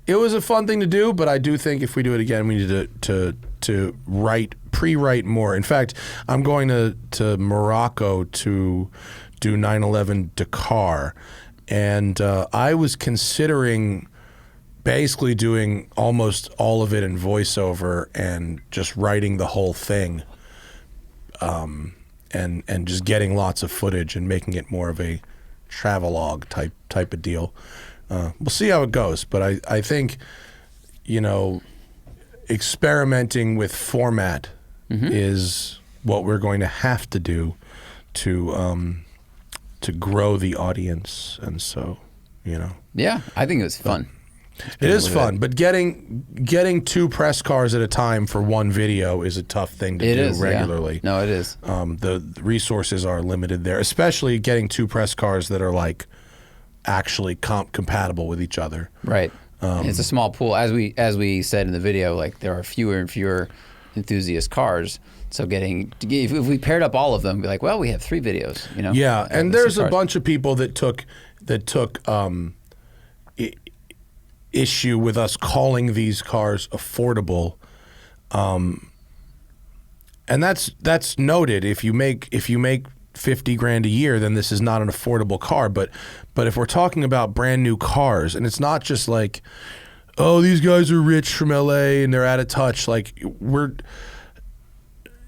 It was a fun thing to do, but I do think if we do it again, we need to pre-write more. In fact, I'm going to Morocco to do 911 Dakar, and I was considering basically doing almost all of it in voiceover and just writing the whole thing, and just getting lots of footage and making it more of a travelogue type of deal. We'll see how it goes, but I think, experimenting with format is what we're going to have to do to grow the audience, and so, Yeah, I think it was fun. It is fun, but getting 2 press cars at a time for one video is a tough thing to do regularly. Yeah. No, it is. The resources are limited there, especially getting 2 press cars that are like actually compatible with each other. Right. It's a small pool, as we said in the video. Like, there are fewer and fewer enthusiast cars. So if we paired up all of them, be like, well, we have 3 videos. Yeah, and there's a bunch of people that took issue with us calling these cars affordable, and that's noted. If you make $50,000 a year, then this is not an affordable car. But if we're talking about brand new cars, and it's not just like, oh, these guys are rich from LA and they're out of touch. Like,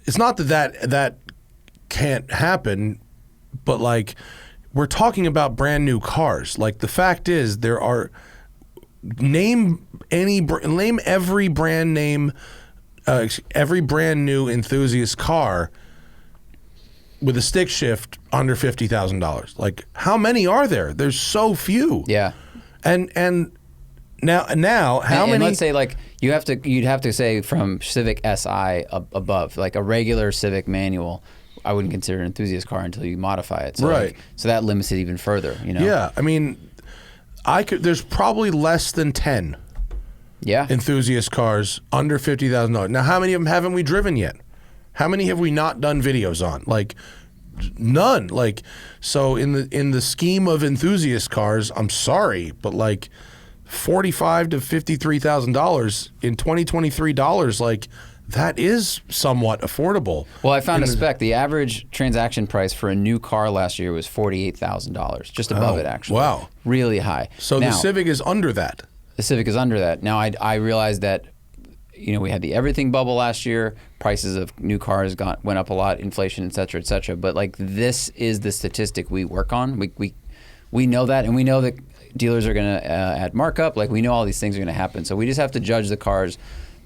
it's not that can't happen, but like, we're talking about brand new cars. Like, the fact is, there are name every brand name, every brand new enthusiast car with a stick shift under $50,000. Like, how many are there? There's so few. Yeah. And now how many? And let's say, like, you'd have to say from Civic Si above, like a regular Civic manual, I wouldn't consider an enthusiast car until you modify it. So right. So that limits it even further. Yeah. I mean, there's probably less than 10 enthusiast cars under $50,000. Now, how many of them haven't we driven yet? How many have we not done videos on? Like, none. Like, so in the scheme of enthusiast cars, I'm sorry, but like $45,000 to $53,000 in 2023 dollars, like, that is somewhat affordable. Well, I found a spec. The average transaction price for a new car last year was $48,000, just above it, actually. Wow. Really high. So now, the Civic is under that. The Civic is under that. Now, I realized that, we had the everything bubble last year. Prices of new cars went up a lot, inflation, et cetera, et cetera. But like, this is the statistic we work on. We know that, and we know that dealers are going to add markup. Like, we know all these things are going to happen. So we just have to judge the cars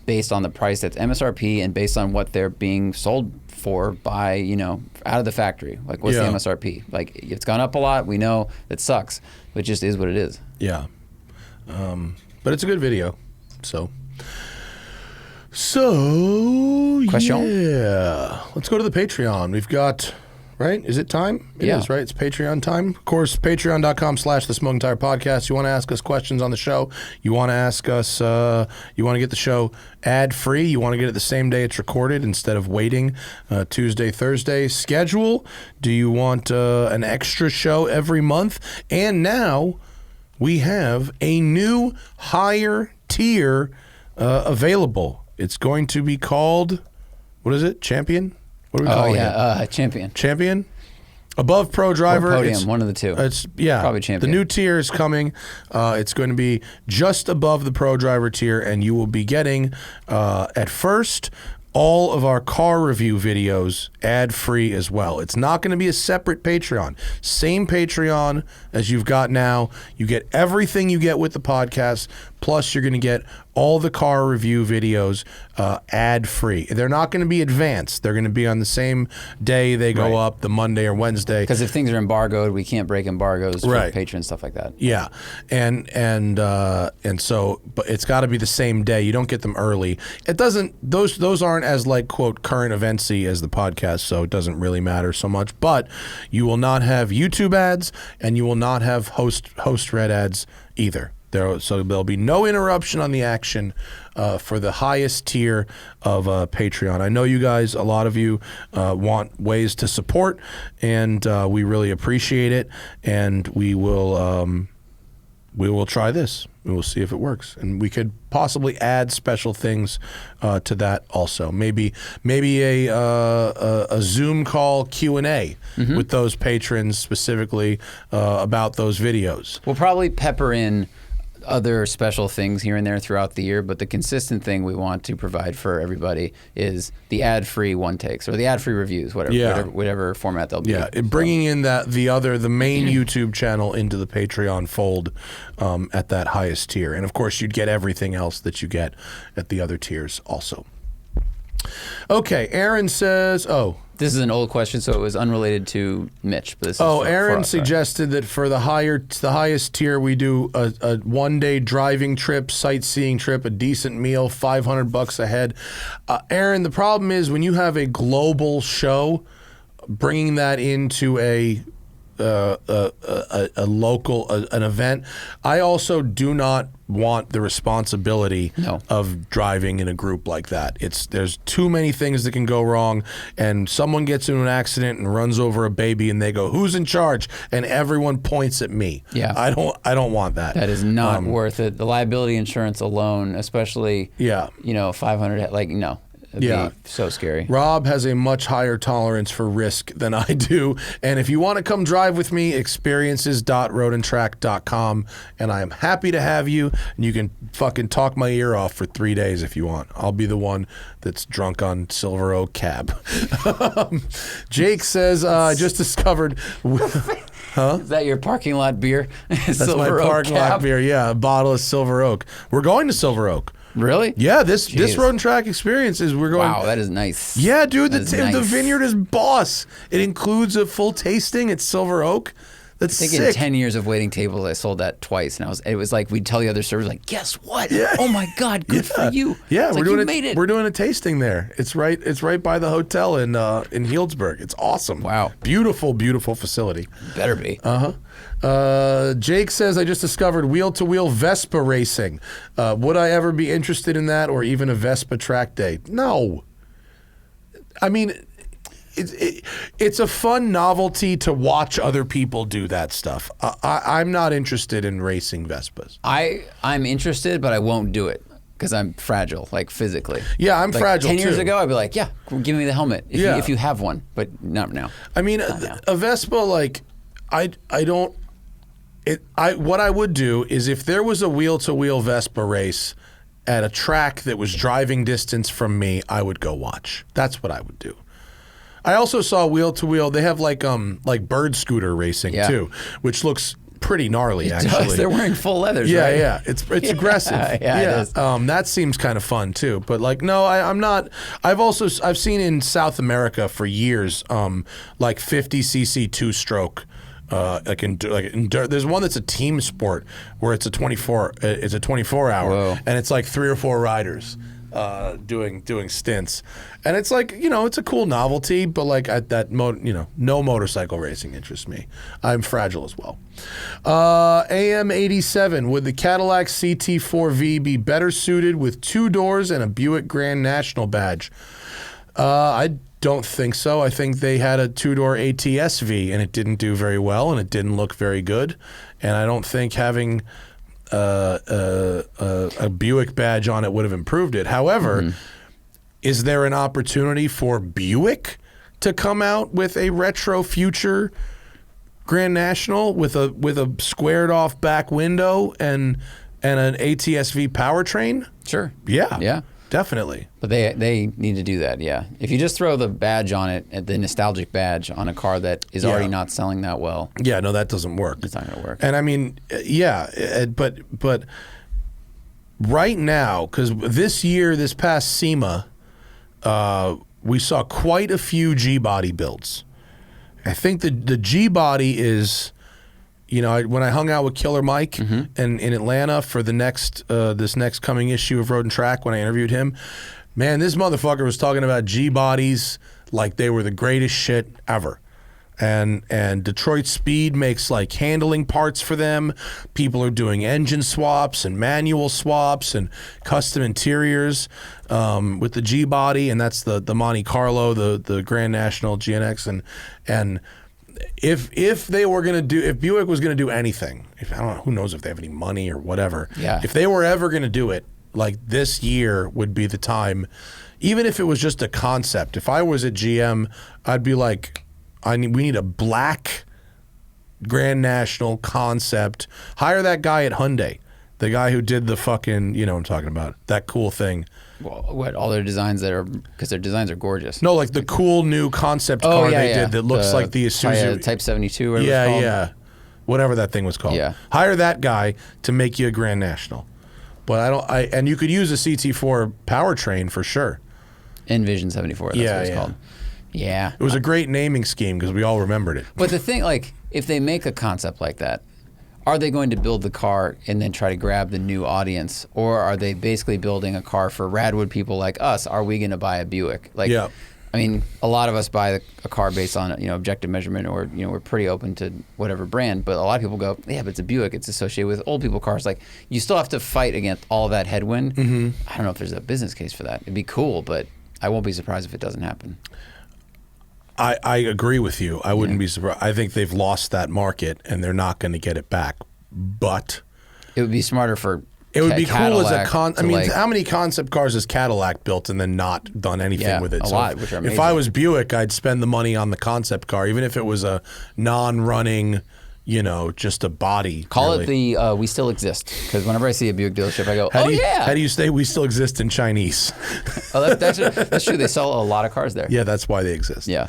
based on the price that's MSRP and based on what they're being sold for by, out of the factory. Like, what's the MSRP? Like, it's gone up a lot. We know that sucks, but it just is what it is. Yeah. But it's a good video. So, Question? Yeah. Let's go to the Patreon. We've got, right? Is it time? It is, right? It's Patreon time. Of course, patreon.com/the Smoking Tire Podcast. You want to ask us questions on the show. You want to ask us, you want to get the show ad-free. You want to get it the same day it's recorded instead of waiting Tuesday, Thursday. Schedule. Do you want an extra show every month? And now we have a new higher tier available. It's going to be called, what is it? Champion? What are we calling it? Champion. Champion? Above Pro Driver. Or Podium, one of the two. It's probably Champion. The new tier is coming. It's going to be just above the Pro Driver tier, and you will be getting, at first, all of our car review videos ad-free as well. It's not going to be a separate Patreon. Same Patreon as you've got now. You get everything you get with the podcast, plus you're going to get all the car review videos ad-free. They're not going to be advanced. They're going to be on the same day they go up, the Monday or Wednesday. Because if things are embargoed, we can't break embargoes for patrons, stuff like that. Yeah, and so, but it's got to be the same day. You don't get them early. It doesn't. Those aren't as like quote current eventsy as the podcast, so it doesn't really matter so much. But you will not have YouTube ads, and you will not have host read ads either. So there'll be no interruption on the action for the highest tier of Patreon. I know you guys, a lot of you want ways to support, and we really appreciate it. And we will try this. We will see if it works, and we could possibly add special things to that also. Maybe a Zoom call Q&A with those patrons specifically about those videos. We'll probably pepper in other special things here and there throughout the year, but the consistent thing we want to provide for everybody is the ad-free one takes or the ad-free reviews, whatever format they'll be. Yeah, bringing in the main YouTube channel into the Patreon fold at that highest tier, and of course you'd get everything else that you get at the other tiers also. Okay, Aaron says, this is an old question, so it was unrelated to Mitch. But this is Aaron suggested that for the highest tier, we do a one-day driving trip, sightseeing trip, a decent meal, $500 a head. Aaron, the problem is when you have a global show, bringing that into a local an event. I also do not want the responsibility of driving in a group like that. There's too many things that can go wrong, and someone gets into an accident and runs over a baby, and they go, "Who's in charge?" and everyone points at me. Yeah, I don't want that. That is not worth it. The liability insurance alone, especially 500. Like no. It'd be so scary. Rob has a much higher tolerance for risk than I do. And if you want to come drive with me, experiences.roadandtrack.com, and I am happy to have you. And you can fucking talk my ear off for 3 days if you want. I'll be the one that's drunk on Silver Oak cab. Jake says, I just discovered... Huh? Is that your parking lot beer? That's my parking lot beer, yeah. A bottle of Silver Oak. We're going to Silver Oak. Really? Yeah, this Road and Track experience is we're going. Wow, that is nice. Yeah, dude, the vineyard is boss. It includes a full tasting at Silver Oak. That's sick. In 10 years of waiting tables, I sold that twice, and it was like we'd tell the other servers, like, guess what? Yeah. Oh my God, good for you. Yeah, we're doing it. We're doing a tasting there. It's right by the hotel in Healdsburg. It's awesome. Wow, beautiful, beautiful facility. Better be. Jake says, I just discovered wheel-to-wheel Vespa racing. Would I ever be interested in that, or even a Vespa track day? No. I mean, it's a fun novelty to watch other people do that stuff. I'm not interested in racing Vespas. I'm interested, but I won't do it. because I'm fragile, like physically. Yeah, I'm like fragile 10 years too. ago, I'd be like, yeah, give me the helmet if you have one, but not now. I mean, a Vespa, like, what I would do is if there was a wheel-to-wheel Vespa race at a track that was driving distance from me, I would go watch. That's what I would do. I also saw wheel-to-wheel. They have like bird scooter racing too, which looks pretty gnarly actually. They're wearing full leathers, yeah, right? Yeah, it's aggressive. Yeah. It is. That seems kind of fun too. But like, no, I'm not. I've seen in South America for years, like 50cc two-stroke. There's one that's a team sport where it's a 24 hour. Whoa. And it's like 3 or 4 riders doing stints, and it's like, it's a cool novelty, but like no motorcycle racing interests me. I'm fragile as well. AM87, would the Cadillac CT4V be better suited with 2 doors and a Buick Grand National badge? I don't think so. I think they had a 2-door ATS-V and it didn't do very well and it didn't look very good, and I don't think having a Buick badge on it would have improved it. However, is there an opportunity for Buick to come out with a retro future Grand National with a squared off back window and an ATS-V powertrain? Sure. Yeah. Definitely. But they need to do that, yeah. If you just throw the badge on it, the nostalgic badge on a car that is already not selling that well. Yeah, no, that doesn't work. It's not going to work. And I mean, but right now, because this past SEMA, we saw quite a few G-body builds. I think the G-body is... when I hung out with Killer Mike in Atlanta for the this next coming issue of Road and Track, when I interviewed him, man, this motherfucker was talking about G-bodies like they were the greatest shit ever. And Detroit Speed makes like handling parts for them. People are doing engine swaps and manual swaps and custom interiors with the G-body, and that's the Monte Carlo, the Grand National GNX, and if they were going to do, if Buick was going to do anything, I don't know, who knows if they have any money or whatever. Yeah. If they were ever going to do it, like this year would be the time, even if it was just a concept. If I was at GM, I'd be like, we need a black Grand National concept. Hire that guy at Hyundai, the guy who did the fucking, what I'm talking about, that cool thing. Well, what, all their designs because their designs are gorgeous. No, like the cool new concept car they did that looks like the Isuzu Type 72, whatever it's called. Yeah. Whatever that thing was called. Yeah. Hire that guy to make you a Grand National. But and you could use a CT4 powertrain for sure. Envision 74, that's what it's called. Yeah. It was a great naming scheme because we all remembered it. But the thing, like, if they make a concept like that, are they going to build the car and then try to grab the new audience, or are they basically building a car for Radwood people like us? Are we going to buy a Buick? Like, yeah. I mean, a lot of us buy a car based on objective measurement, or we're pretty open to whatever brand. But a lot of people go, yeah, but it's a Buick. It's associated with old people cars. Like, you still have to fight against all that headwind. I don't know if there's a business case for that. It'd be cool, but I won't be surprised if it doesn't happen. I agree with you. I wouldn't be surprised. I think they've lost that market and they're not going to get it back. But it would be smarter for it would be cool as a I mean, like, how many concept cars has Cadillac built and then not done anything with it? A lot, which are amazing. If I was Buick, I'd spend the money on the concept car, even if it was a non-running, just a body. Call it the We Still Exist, because whenever I see a Buick dealership, I go, yeah. How do you say we still exist in Chinese? That's true. They sell a lot of cars there. Yeah, that's why they exist. Yeah.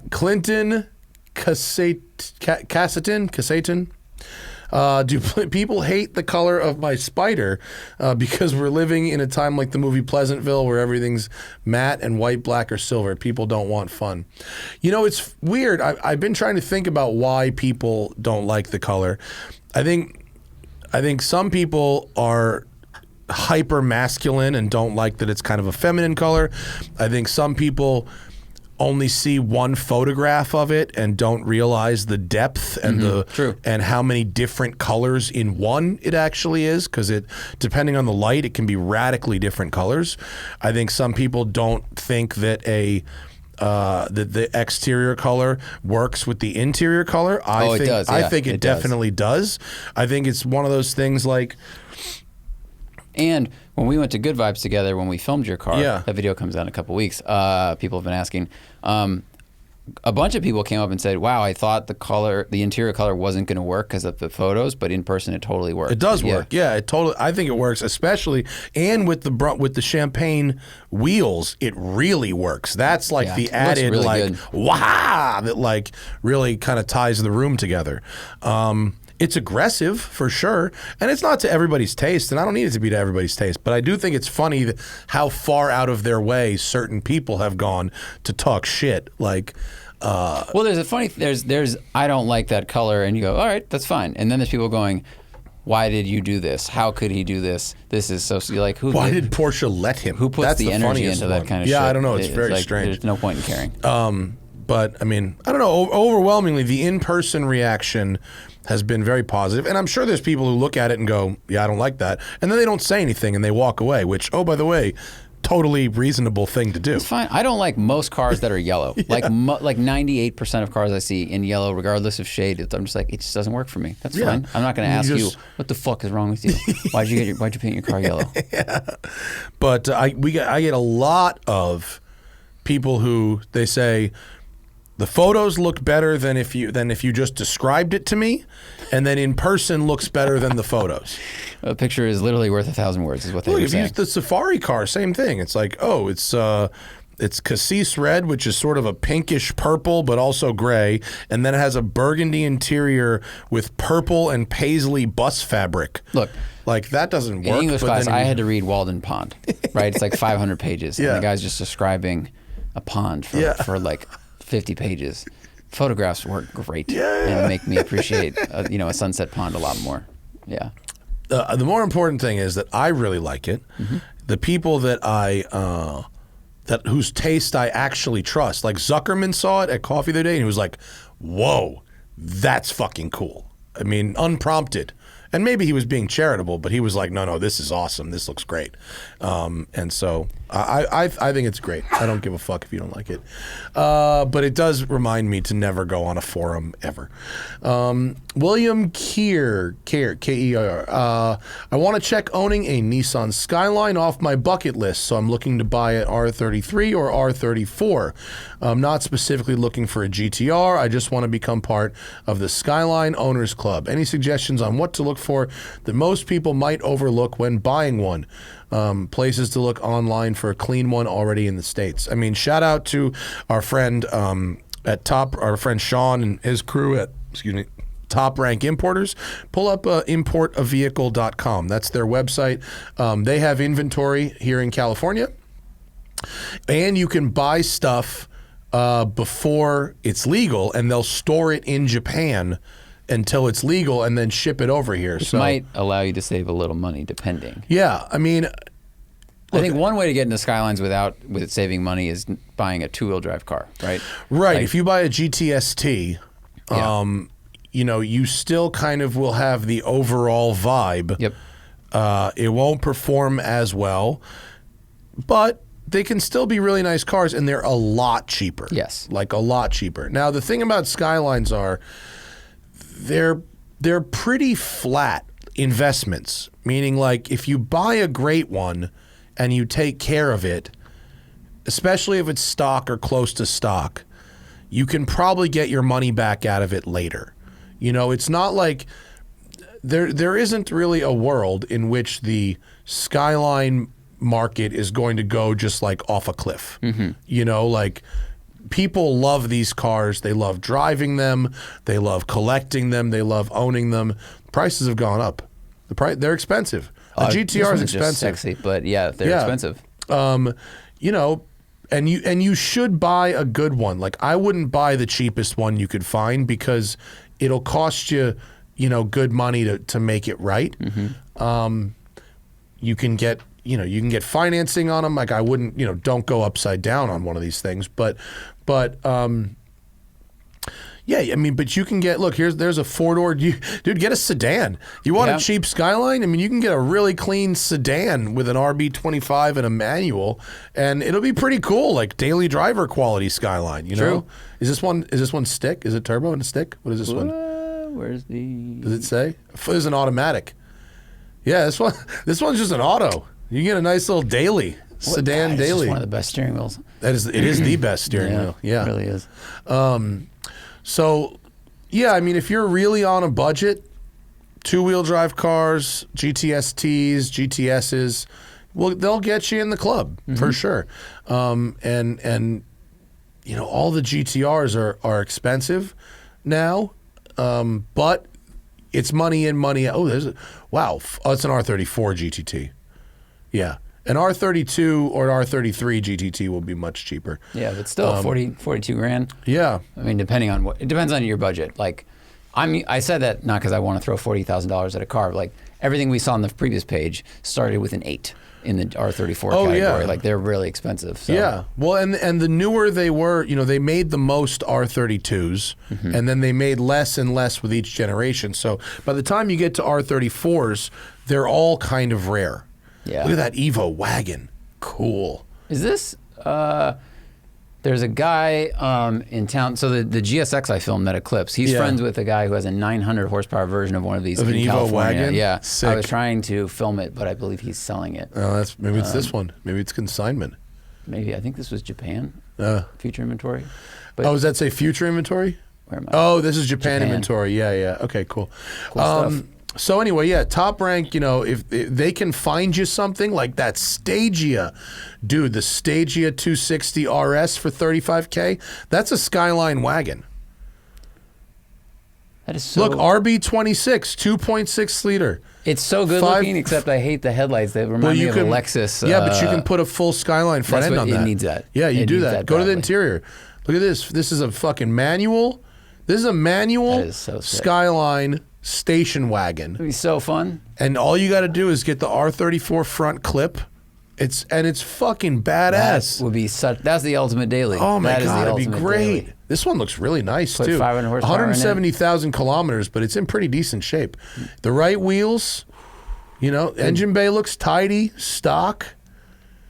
Clinton Cassatin. Do people hate the color of my Spider because we're living in a time like the movie Pleasantville where everything's matte and white, black, or silver? People don't want fun. It's weird. I've been trying to think about why people don't like the color. I think some people are hyper masculine and don't like that it's kind of a feminine color. I think some people only see one photograph of it and don't realize the depth and and how many different colors in one it actually is, because depending on the light, it can be radically different colors. I think some people don't think that the exterior color works with the interior color. It does. Yeah, I think it definitely does. I think it's one of those things like And when we went to Good Vibes together, when we filmed your car, Yeah. that video comes out in a couple weeks. People have been asking. A bunch of people came up and said, "Wow, I thought the interior color wasn't going to work because of the photos, but in person it totally worked." It does work. Yeah, it totally. I think it works, especially and with the champagne wheels, it really works. That's like the added really like good. wow that like really kind of ties the room together. It's aggressive for sure, and it's not to everybody's taste, and I don't need it to be to everybody's taste. But I do think it's funny how far out of their way certain people have gone to talk shit. Like, well, there's I don't like that color, and you go, all right, that's fine. And then there's people going, why did you do this? How could he do this? This is so you're like, why did Porsche let him? Who puts That's the energy into that kind of shit? Yeah, I don't know. It's very like, strange. There's no point in caring. But I mean, I don't know. Overwhelmingly, the in-person reaction has been very positive, and I'm sure there's people who look at it and go, "Yeah, I don't like that," and then they don't say anything and they walk away. Which, oh, by the way, totally reasonable thing to do. It's fine. I don't like most cars that are yellow. Like 98% of cars I see in yellow, regardless of shade, I'm just like, it just doesn't work for me. That's fine. I'm not going to ask you, what the fuck is wrong with you? Why'd you paint your car yellow? But I get a lot of people who they say, the photos look better than if you just described it to me, and then in person looks better than the photos. A picture is literally worth 1,000 words, is what they were If you saying. use the Safari car, same thing. It's like, oh, it's cassis red, which is sort of a pinkish purple, but also gray, and then it has a burgundy interior with purple and paisley bus fabric. Look, like that doesn't work. in English but class, then I had to read Walden Pond, right? It's like 500 pages, and Yeah. the guy's just describing a pond for like 50 pages. Photographs work great and make me appreciate a sunset pond a lot more. Yeah. The more important thing is that I really like it. Mm-hmm. The people that whose taste I actually trust, like Zuckerman saw it at coffee the other day and he was like, "Whoa, that's fucking cool." I mean, unprompted. And maybe he was being charitable, but he was like, no, this is awesome. This looks great. And so I think it's great. I don't give a fuck if you don't like it. But it does remind me to never go on a forum ever. William Keir, K-E-R. I want to check owning a Nissan Skyline off my bucket list, so I'm looking to buy an R33 or R34. I'm not specifically looking for a GTR. I just want to become part of the Skyline Owners Club. Any suggestions on what to look for that most people might overlook when buying one? Places to look online for a clean one already in the States. I mean, shout out to our friend our friend Sean and his crew at, Top Rank Importers. Pull up importavehicle.com. That's their website. They have inventory here in California, and you can buy stuff before it's legal, and they'll store it in Japan until it's legal and then ship it over here. Which might allow you to save a little money, depending. Yeah, I mean, I think one way to get into Skylines with it saving money is buying a two-wheel drive car, right? Right. Like, if you buy a GTST, you still kind of will have the overall vibe. Yep. It won't perform as well, but they can still be really nice cars, and they're a lot cheaper. Yes. Like a lot cheaper. Now, the thing about Skylines are they're pretty flat investments, meaning like if you buy a great one and you take care of it, especially if it's stock or close to stock, you can probably get your money back out of it later. It's not like there isn't really a world in which the Skyline market is going to go just like off a cliff. Like people love these cars. They love driving them. They love collecting them. They love owning them. Prices have gone up. They're expensive. A GTR is expensive. Just sexy, but they're expensive. And you should buy a good one. Like I wouldn't buy the cheapest one you could find because it'll cost you, good money to make it right. You can get financing on them. Like I wouldn't, don't go upside down on one of these things. But you can get, there's a four-door, dude, get a sedan. You want a cheap Skyline? I mean, you can get a really clean sedan with an RB25 and a manual, and it'll be pretty cool, like daily driver quality Skyline, know? Is this one stick? Is it turbo and a stick? What is this one? Where's the... Does it say? It's an automatic. Yeah, this one's just an auto. You get a nice little daily sedan It's daily. just one of the best steering wheels. It is the best steering wheel. Yeah, it really is. So, yeah, I mean, if you're really on a budget, two-wheel drive cars, GTSTs, GTSs, well, they'll get you in the club for sure. And you know, all the GTRs are expensive now, but it's money in, money out. Oh, it's an R34 GTT. Yeah. An R32 or an R33 GTT will be much cheaper. Yeah, but still 42 grand. Yeah. I mean, it depends on your budget. Like, I said that not because I want to throw $40,000 at a car. But like everything we saw on the previous page started with an 8 in the R34 category. Yeah. Like they're really expensive. So. Yeah. Well, and the newer they were, you know, they made the most R32s, and then they made less and less with each generation. So by the time you get to R34s, they're all kind of rare. Yeah. Look at that Evo wagon. Cool. Is this? There's a guy in town. So the GSX I filmed that Eclipse. He's friends with a guy who has a 900 horsepower version of one of these of in an Evo California. wagon. Yeah. Sick. I was trying to film it, but I believe he's selling it. Oh, maybe it's this one. Maybe it's consignment. Maybe I think this was Japan. Future inventory. But Does that say future inventory? where am I? Oh, this is Japan inventory. Yeah. Okay, cool. Stuff. So anyway, yeah, Top Rank, you know, if they can find you something like that Stagia, dude, the Stagia 260 RS for $35K, that's a Skyline wagon. That is so. Look, RB26, 2.6 liter. It's so good looking, except I hate the headlights. They remind me of a Lexus. Yeah, but you can put a full Skyline front end on that. It needs that. Yeah, you do that. Go to the badly. interior. Look at this. This is a fucking manual. This is a manual That is so sick. Skyline station wagon. It'd be so fun. And all you got to do is get the R34 front clip. It's fucking badass. That would be that's the ultimate daily. Oh my That is god, the it'd be ultimate great. daily. This one looks really nice Put too. 500 horsepower in it. 170,000 kilometers, but it's in pretty decent shape. The right wheels, you know, engine bay looks tidy, stock.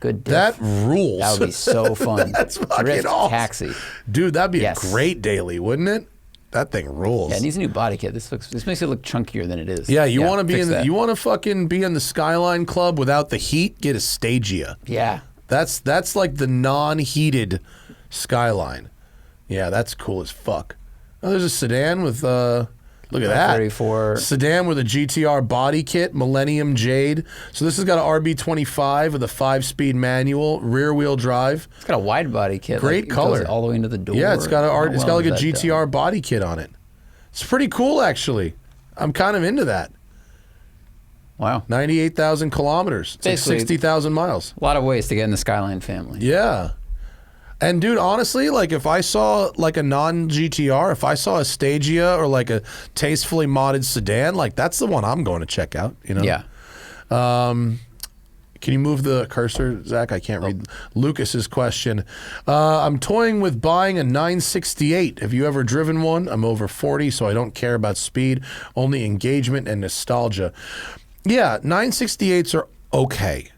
Good diff. That rules. That would be so fun. That's fucking Drift awesome. Taxi. Dude, that'd be Yes. a great daily, wouldn't it? That thing rules. Yeah, it needs a new body kit. This makes it look chunkier than it is. Yeah, you want to be fix that. you want to fucking be in the Skyline Club without the heat, get a Stagia. Yeah. That's like the non-heated Skyline. Yeah, that's cool as fuck. Oh, there's a sedan with look at that. 34. Sedan with a GTR body kit, Millennium Jade. So this has got an RB25 with a 5-speed manual, rear wheel drive. It's got a wide body kit. Great It goes color. all the way into the door. Yeah, it's got like a that GTR body kit on it. It's pretty cool actually. I'm kind of into that. Wow. 98,000 kilometers. It's like Basically, 60,000 miles. A lot of ways to get in the Skyline family. Yeah. And dude, honestly, like if I saw like a non-GTR, if I saw a Stagia or like a tastefully modded sedan, like that's the one I'm going to check out, you know? Yeah. Can you move the cursor, Zach? I can't read Lucas's question. I'm toying with buying a 968. Have you ever driven one? I'm over 40, so I don't care about speed, only engagement and nostalgia. Yeah, 968s are okay.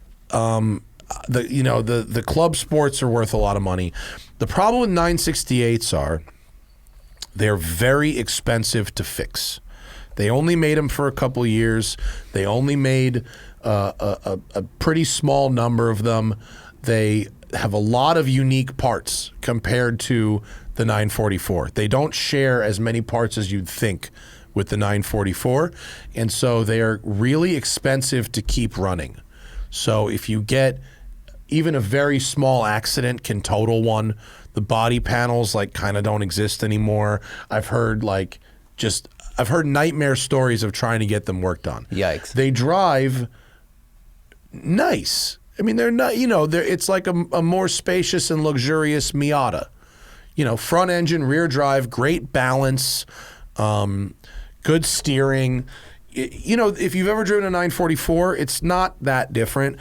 The club sports are worth a lot of money. The problem with 968s are they're very expensive to fix. They only made them for a couple of years. They only made a pretty small number of them. They have a lot of unique parts compared to the 944. They don't share as many parts as you'd think with the 944, and so they are really expensive to keep running. So if you get even a very small accident can total one. The body panels like kind of don't exist anymore. I've heard nightmare stories of trying to get them worked on. Yikes. They drive nice. I mean, they're not, it's like a more spacious and luxurious Miata. Front engine, rear drive, great balance, good steering. If you've ever driven a 944, it's not that different.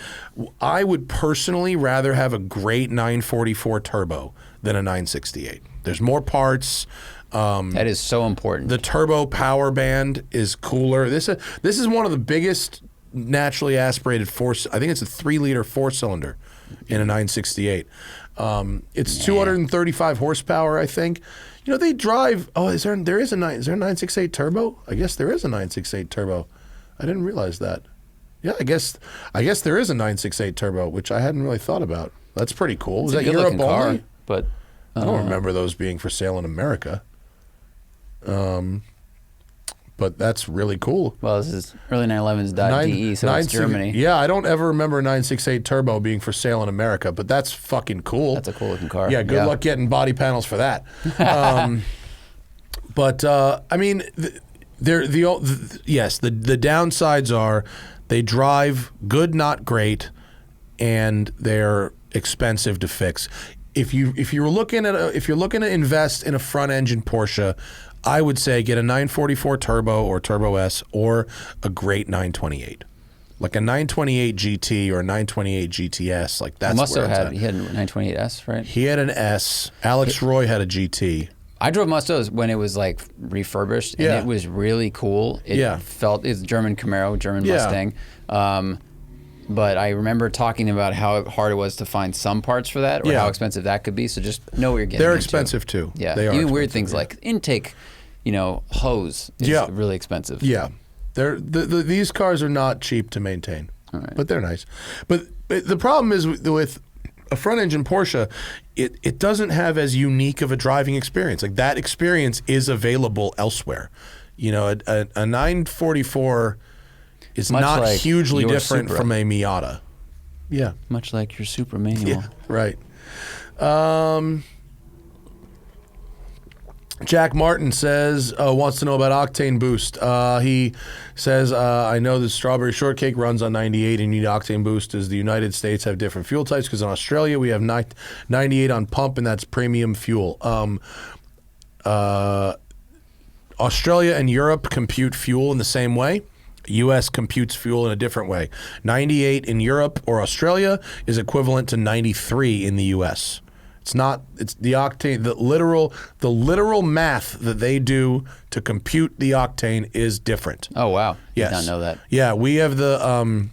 I would personally rather have a great 944 turbo than a 968. There's more parts. That is so important. The turbo power band is cooler. This is one of the biggest naturally aspirated I think it's a 3-liter 4-cylinder in a 968. It's 235 horsepower, I think. They drive. Oh, is there a 968 turbo? I guess there is a 968 turbo. I didn't realize that. Yeah, I guess there is a 968 turbo, which I hadn't really thought about. That's pretty cool. Was It's that a Europe good-looking car, only? but I don't remember those being for sale in America. But that's really cool. well, this is early 911s.de, so it's Germany. Yeah, I don't ever remember a 968 turbo being for sale in America, but that's fucking cool. That's a cool looking car. Yeah, good luck getting body panels for that. But I mean, yes, the downsides are they drive good, not great, and they're expensive to fix. If you're looking to invest in a front engine Porsche, I would say get a 944 Turbo or Turbo S or a great 928. Like a 928 GT or a 928 GTS, like that's Musto where he had a 928S, right? he had an S. Alex Roy had a GT. I drove Mustos when it was like refurbished, and it was really cool. It's German Camaro, German Mustang. But I remember talking about how hard it was to find some parts for that, or how expensive that could be. So just know what you're getting. They're into. expensive too. Yeah, they are even weird things like intake, hose is really expensive. Yeah, these cars are not cheap to maintain, but they're nice. But the problem is with a front engine Porsche, it doesn't have as unique of a driving experience. Like that experience is available elsewhere. A 944 is Much not like hugely your different Supra. from a Miata. Yeah. Much like your Supra manual. Yeah, right. Jack Martin says, wants to know about octane boost. He says, I know the strawberry shortcake runs on 98 and you need octane boost as the United States have different fuel types because in Australia we have 98 on pump and that's premium fuel. Australia and Europe compute fuel in the same way. U.S. computes fuel in a different way. 98 in Europe or Australia is equivalent to 93 in the U.S. It's not. It's the octane. The literal math that they do to compute the octane is different. Oh wow! Yes. Did not know that. Yeah, we have the.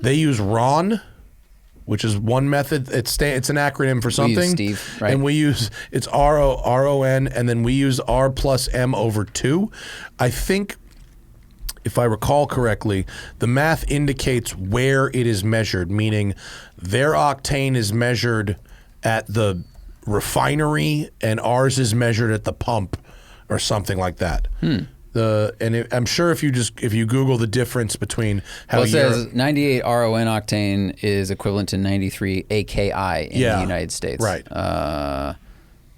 They use RON, which is one method. It's an acronym for something. We use Steve, right? And we use it's RON, and then we use R plus M over 2. I think, if I recall correctly, the math indicates where it is measured, meaning their octane is measured at the refinery and ours is measured at the pump or something like that. I'm sure if you Google the difference between how it says 98 RON octane is equivalent to 93 AKI in the United States. Right.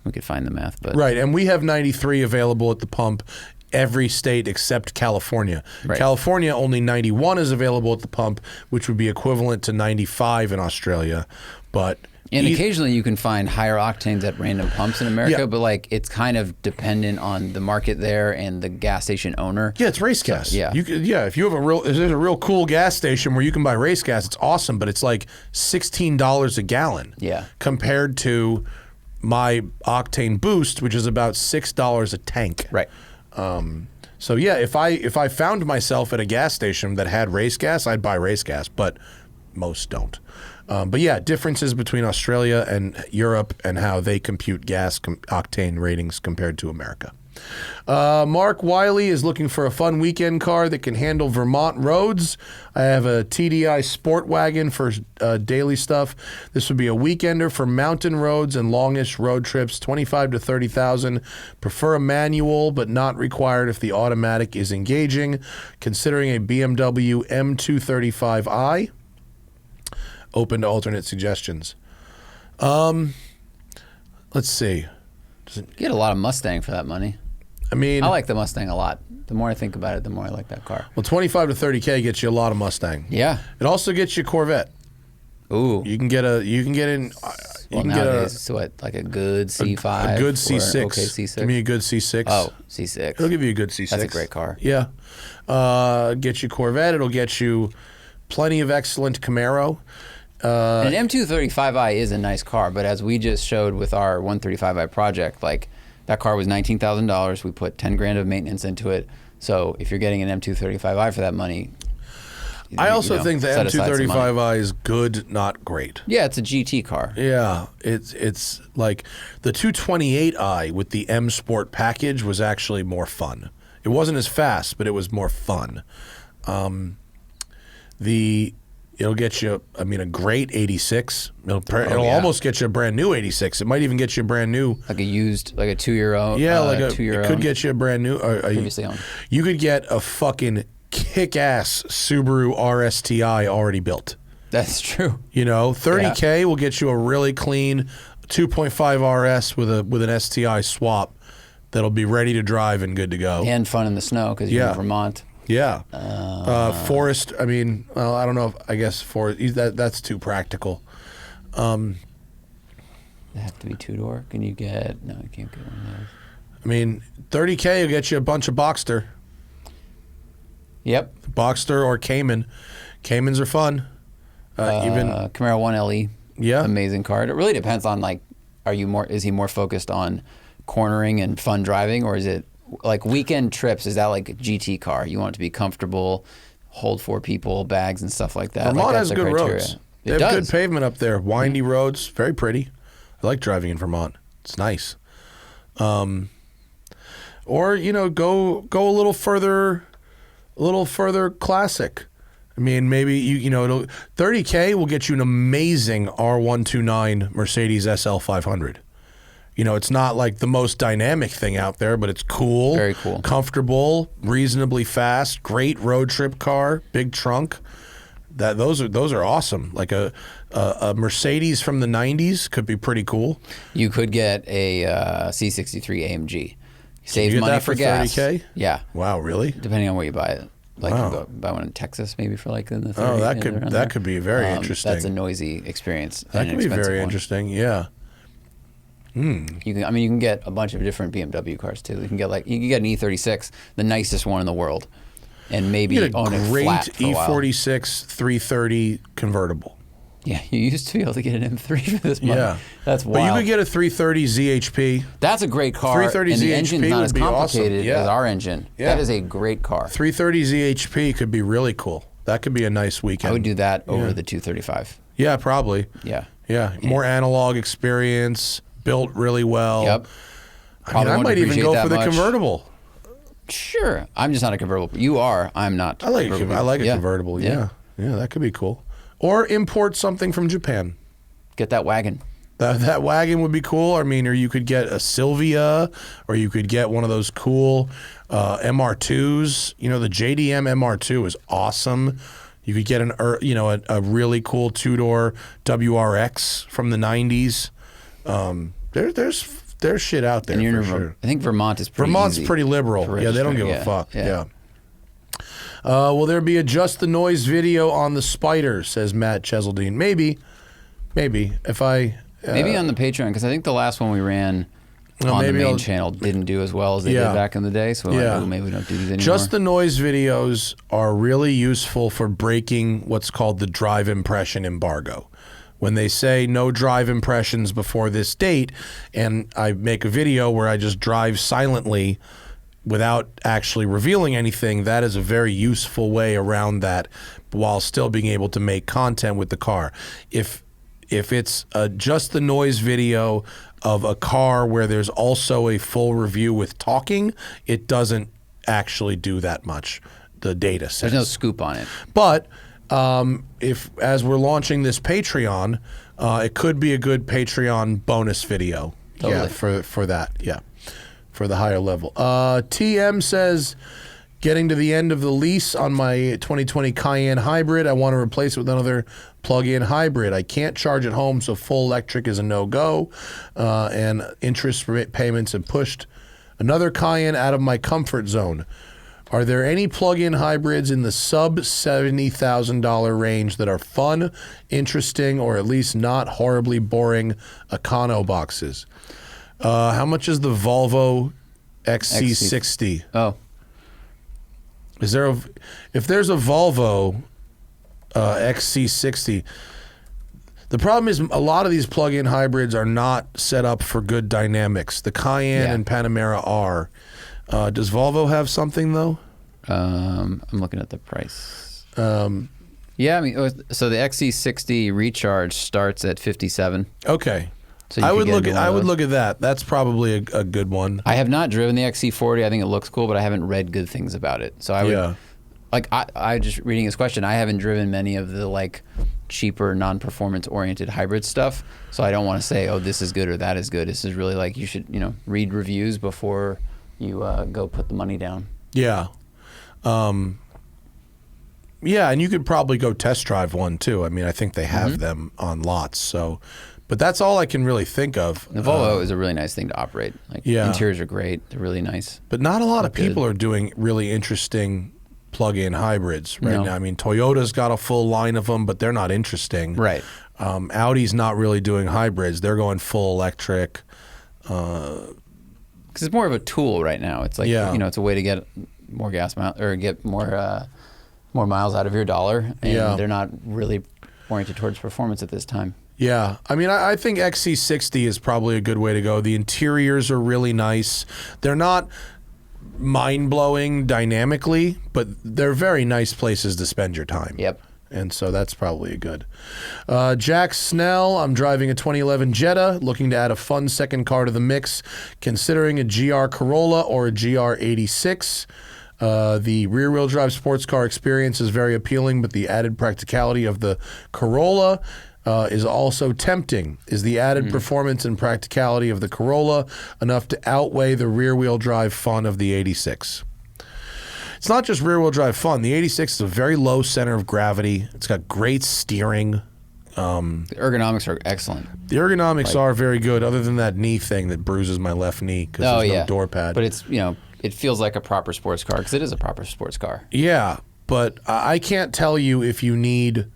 We could find the math, but right, and we have 93 available at the pump. Every state except California. Right. California, only 91 is available at the pump, which would be equivalent to 95 in Australia. And occasionally you can find higher octanes at random pumps in America, but like it's kind of dependent on the market there and the gas station owner. Yeah, it's race gas. Yeah. If there's a real cool gas station where you can buy race gas, it's awesome, but it's like $16 a gallon. Yeah. Compared to my octane boost, which is about $6 a tank. Right. So yeah, if I found myself at a gas station that had race gas, I'd buy race gas, but most don't. But yeah, differences between Australia and Europe and how they compute gas octane ratings compared to America. Mark Wiley is looking for a fun weekend car that can handle Vermont roads. I have a TDI Sport Wagon for daily stuff. This would be a weekender for mountain roads and longish road trips, 25 to 30,000. Prefer a manual, but not required if the automatic is engaging. Considering a BMW M235i. Open to alternate suggestions. Let's see. You get a lot of Mustang for that money. I mean, I like the Mustang a lot. The more I think about it, the more I like that car. Well, 25 to 30K gets you a lot of Mustang. Yeah. It also gets you a Corvette. Ooh. You can get nowadays, it's what, like a good C5? A good C6. Okay, C6. Give me a good C6. Oh, C6. It'll give you a good C6. That's a great car. Yeah. Get you Corvette. It'll get you plenty of excellent Camaro. An M235i is a nice car, but as we just showed with our 135i project, like that car was $19,000. We put 10 grand of maintenance into it. So if you're getting an M235i for that money, I also think the M235i is good, not great. Yeah, it's a GT car. Yeah, it's like the 228i with the M Sport package was actually more fun. It wasn't as fast, but it was more fun. It'll get you, I mean, a great 86. It'll almost get you a brand new 86. It might even get you a brand new. Like a used, like a 2-year-old. Yeah, it could get you a brand new. Previously owned. You could get a fucking kick-ass Subaru RSTI already built. That's true. You know, 30K will get you a really clean 2.5 RS with an STI swap that'll be ready to drive and good to go. And fun in the snow because you're in Vermont. Yeah. Forest, I mean, well, I don't know. I guess Forest, that's too practical. They have to be 2-door. Can you get, no, you can't get one of those. I mean, 30K will get you a bunch of Boxster. Yep. Boxster or Cayman. Caymans are fun. Even Camaro 1 LE. Yeah. Amazing car. It really depends on, like, is he more focused on cornering and fun driving, or is it like weekend trips? Is that like a GT car? You want it to be comfortable, hold 4 people, bags and stuff like that. Vermont like, has good roads. They have good pavement up there. Windy roads, very pretty. I like driving in Vermont. It's nice. Or, you know, go a little further classic. I mean, maybe you know, 30K will get you an amazing R129 Mercedes SL 500. You know, it's not like the most dynamic thing out there, but it's cool, very cool, comfortable, reasonably fast, great road trip car, big trunk. Those are awesome. Like a Mercedes from the 90s could be pretty cool. You could get a C63 AMG. Save you get money that for gas. 30K. Yeah. Wow, really? Depending on where you buy it. Like wow. you go buy one in Texas, maybe for like in the 30. Oh, that could be very interesting. That's a noisy experience. That could be very interesting. Yeah. You can get a bunch of different BMW cars too. You can get an E36, the nicest one in the world, and maybe own it flat for a while. E46 330 convertible. Yeah, you used to be able to get an M3 for this money. Yeah, that's wild. But you could get a 330 ZHP. That's a great car. 330 and the ZHP engine's not as complicated awesome. as our engine. Yeah. That is a great car. 330 ZHP could be really cool. That could be a nice weekend. I would do that over the 235. Yeah, probably. Yeah. Yeah, more analog experience, built really well. Yep. I might even go for the convertible. Sure. I'm just not a convertible. You are. I'm not. I like a convertible. Yeah, that could be cool. Or import something from Japan. Get that wagon. That wagon would be cool. I mean, or you could get a Silvia, or you could get one of those cool MR2s. You know, the JDM MR2 is awesome. You could get a really cool 2-door WRX from the 90s. There's shit out there for sure. I think Vermont is pretty easy. Pretty liberal. Yeah, they don't give a fuck. Yeah. Will there be a Just the Noise video on the Spider, says Matt Cheseldine. Maybe. If I... maybe on the Patreon, because I think the last one we ran on the main channel didn't do as well as they did back in the day, so maybe we don't do these anymore. Just the Noise videos are really useful for breaking what's called the drive impression embargo. When they say no drive impressions before this date, and I make a video where I just drive silently without actually revealing anything, that is a very useful way around that while still being able to make content with the car. If it's just the noise video of a car where there's also a full review with talking, it doesn't actually do that much, the data says. There's no scoop on it. But if, as we're launching this Patreon, it could be a good Patreon bonus video. Totally. Yeah, for that, yeah. For the higher level. TM says, getting to the end of the lease on my 2020 Cayenne Hybrid. I want to replace it with another plug-in hybrid. I can't charge at home, so full electric is a no-go. And interest payments have pushed another Cayenne out of my comfort zone. Are there any plug-in hybrids in the sub $70,000 range that are fun, interesting, or at least not horribly boring econo boxes? How much is the Volvo XC60? Oh. If there's a Volvo XC60, the problem is a lot of these plug-in hybrids are not set up for good dynamics. The Cayenne and Panamera are. Does Volvo have something though? I'm looking at the price. Yeah, I mean, so the XC60 recharge starts at 57. Okay. So I would look at that. That's probably a good one. I have not driven the XC40. I think it looks cool, but I haven't read good things about it. So I would like I just reading his question, I haven't driven many of the like cheaper, non-performance oriented hybrid stuff, so I don't want to say, oh, this is good or that is good. This is really like, you should, read reviews before you go put the money down. Yeah. Yeah, and you could probably go test drive one too. I mean, I think they have them on lots. So, but that's all I can really think of. The Volvo is a really nice thing to operate. Like, interiors are great. They're really nice. But not a lot of people are doing really interesting plug-in hybrids right now. I mean, Toyota's got a full line of them, but they're not interesting. Right. Audi's not really doing hybrids. They're going full electric. Because it's more of a tool right now. It's like, it's a way to get more gas miles or get more miles out of your dollar. And they're not really oriented towards performance at this time. Yeah. I mean, I think XC60 is probably a good way to go. The interiors are really nice. They're not mind-blowing dynamically, but they're very nice places to spend your time. Yep. And so that's probably a good. Jack Snell, I'm driving a 2011 Jetta, looking to add a fun second car to the mix, considering a GR Corolla or a GR86. The rear-wheel drive sports car experience is very appealing, but the added practicality of the Corolla is also tempting. Is the added performance and practicality of the Corolla enough to outweigh the rear-wheel drive fun of the 86? It's not just rear-wheel drive fun. The 86 is a very low center of gravity. It's got great steering. The ergonomics are excellent. The ergonomics are very good, other than that knee thing that bruises my left knee because there's no door pad. But it's, it feels like a proper sports car because it is a proper sports car. Yeah, but I can't tell you if you need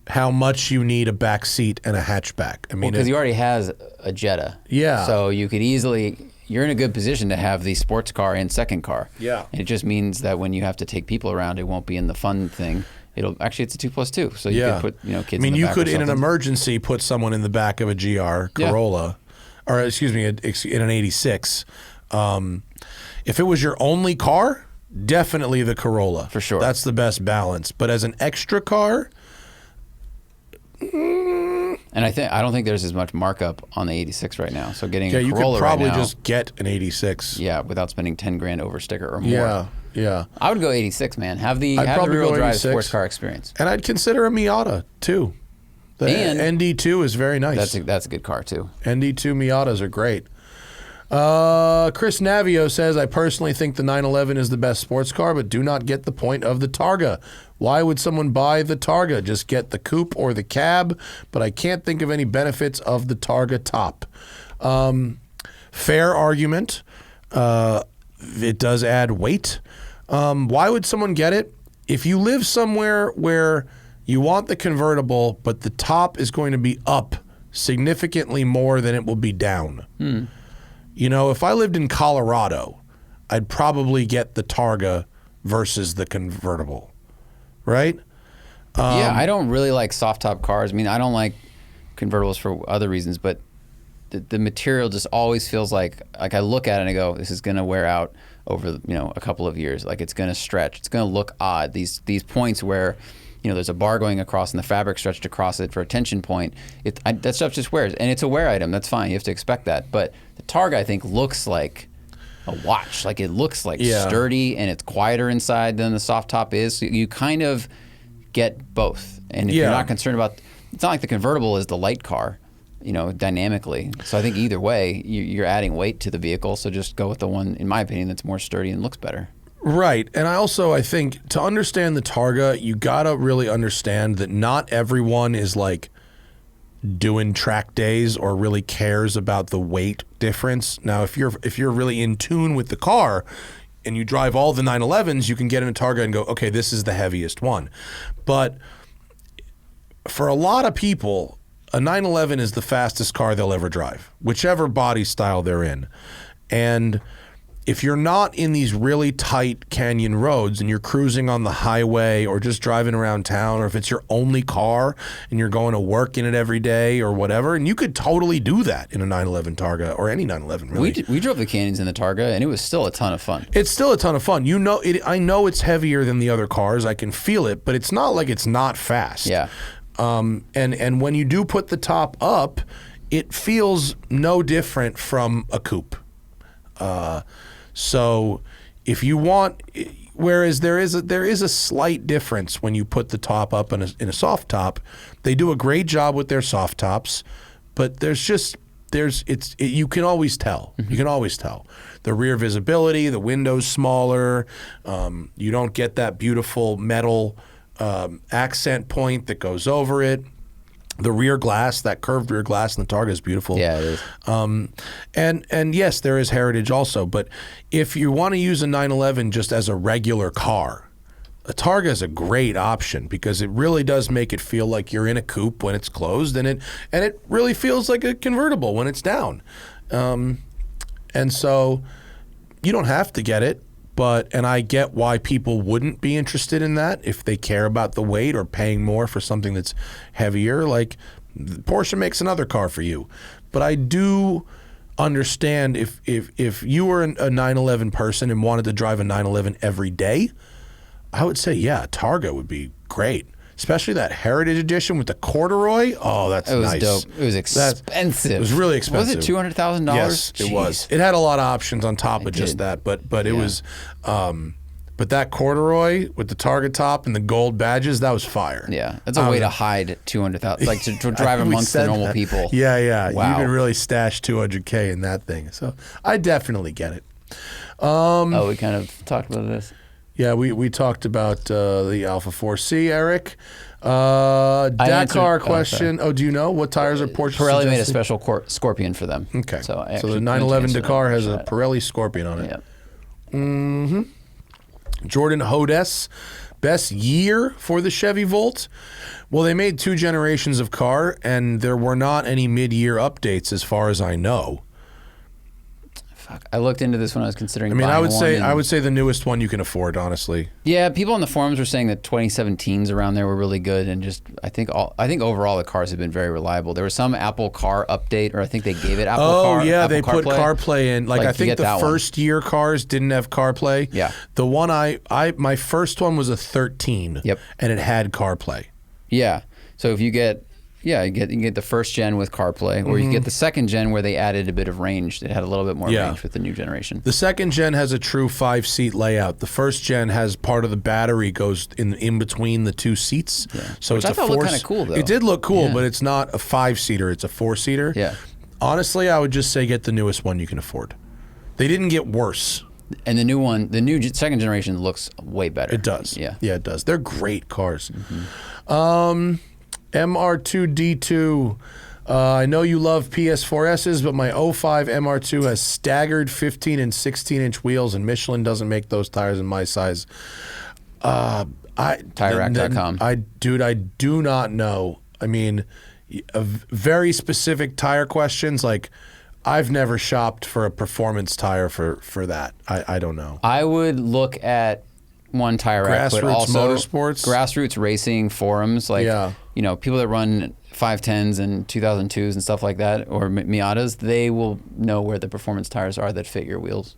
how much you need a back seat and a hatchback. I mean, because he already has a Jetta. Yeah. So you could easily, you're in a good position to have the sports car and second car. Yeah. And it just means that when you have to take people around, it won't be in the fun thing. It's a 2+2. So you could put, kids in the back. I mean, you could, in an emergency, put someone in the back of a GR Corolla, or excuse me, in an 86. If it was your only car, definitely the Corolla. For sure. That's the best balance. But as an extra car, and I don't think there's as much markup on the 86 right now. So getting a Corolla you could probably right now, just get an 86. Yeah, without spending 10 grand over sticker or more. Yeah, yeah. I would go 86, man. Have the rear-wheel drive sports car experience. And I'd consider a Miata too. The ND2 is very nice. That's a good car too. ND2 Miatas are great. Chris Navio says, I personally think the 911 is the best sports car, but do not get the point of the Targa. Why would someone buy the Targa? Just get the coupe or the cab, but I can't think of any benefits of the Targa top. Fair argument. It does add weight. Why would someone get it? If you live somewhere where you want the convertible, but the top is going to be up significantly more than it will be down. If I lived in Colorado, I'd probably get the Targa versus the convertible, right? I don't really like soft top cars. I mean, I don't like convertibles for other reasons, but the material just always feels like I look at it and I go, this is going to wear out over a couple of years. Like, it's going to stretch. It's going to look odd. These points where there's a bar going across and the fabric stretched across it for a tension point. That stuff just wears, and it's a wear item. That's fine. You have to expect that. But the Targa, I think, looks like a watch. Like, it looks like sturdy, and it's quieter inside than the soft top is. So you kind of get both. And if you're not concerned about, it's not like the convertible is the light car, dynamically. So I think either way, you're adding weight to the vehicle. So just go with the one, in my opinion, that's more sturdy and looks better. Right. And I think to understand the Targa, you got to really understand that not everyone is like doing track days or really cares about the weight difference. Now, if you're really in tune with the car and you drive all the 911s, you can get in a Targa and go, okay, this is the heaviest one. But for a lot of people, a 911 is the fastest car they'll ever drive, whichever body style they're in. And if you're not in these really tight canyon roads and you're cruising on the highway or just driving around town, or if it's your only car and you're going to work in it every day or whatever, and you could totally do that in a 911 Targa or any 911, really. We drove the canyons in the Targa, and it was still a ton of fun. It's still a ton of fun. I know it's heavier than the other cars. I can feel it, but it's not like it's not fast. Yeah. And when you do put the top up, it feels no different from a coupe. So if you want, whereas there is a slight difference when you put the top up in a soft top. They do a great job with their soft tops, but you can always tell. You can always tell. The rear visibility, the window's smaller. You don't get that beautiful metal accent point that goes over it. The rear glass, that curved rear glass in the Targa is beautiful. Yeah, it is. And yes, there is heritage also. But if you want to use a 911 just as a regular car, a Targa is a great option because it really does make it feel like you're in a coupe when it's closed, and it really feels like a convertible when it's down. And so you don't have to get it. And I get why people wouldn't be interested in that if they care about the weight or paying more for something that's heavier. Like Porsche makes another car for you. But I do understand if you were a 911 person and wanted to drive a 911 every day, I would say, yeah, Targa would be great. Especially that Heritage Edition with the corduroy. Oh, that's nice. It was dope. It was expensive. It was really expensive. Was it $200,000? Yes, it was. It had a lot of options on top of just that, but it was. But that corduroy with the Targa top and the gold badges, that was fire. Yeah, that's a way to hide $200,000, like to drive amongst the normal people. Yeah. Wow. You can really stash $200K in that thing. So I definitely get it. We kind of talked about this. Yeah, we talked about the Alfa 4C, Eric. Dakar question. Do you know what tires are Porsche? Pirelli made a special Scorpion for them. Okay. So the 911 Dakar has a Pirelli Scorpion on it. Yep. Mm-hmm. Jordan Hodes, best year for the Chevy Volt. Well, they made 2 generations of car, and there were not any mid-year updates as far as I know. I looked into this when I was considering. I would say the newest one you can afford, honestly. Yeah, people on the forums were saying that 2017s around there were really good, and just I think overall the cars have been very reliable. There was some Apple Car update, or I think they gave it Apple Car. Oh yeah, they Apple put CarPlay in. Like I think the first year cars didn't have CarPlay. Yeah. The one my first one was a 13. Yep. And it had CarPlay. Yeah. So if you get. Yeah, you get the first gen with CarPlay, or you get the second gen where they added a bit of range. It had a little bit more range with the new generation. The second gen has a true 5-seat layout. The first gen has part of the battery goes in between the 2 seats. Yeah. So Which it's I thought looked kind of cool, though. It did look cool, but it's not a 5-seater. It's a 4-seater. Yeah. Honestly, I would just say get the newest one you can afford. They didn't get worse. And the new second generation looks way better. It does. Yeah, it does. They're great cars. MR2D2. I know you love PS4Ss, but my 05 MR2 has staggered 15 and 16-inch wheels, and Michelin doesn't make those tires in my size. TireRack.com. I do not know. I mean, very specific tire questions. Like, I've never shopped for a performance tire for that. I don't know. I would look at one tire rack, but also Motorsports, grassroots racing forums, like people that run 510s and 2002s and stuff like that, or Miatas. They will know where the performance tires are that fit your wheels.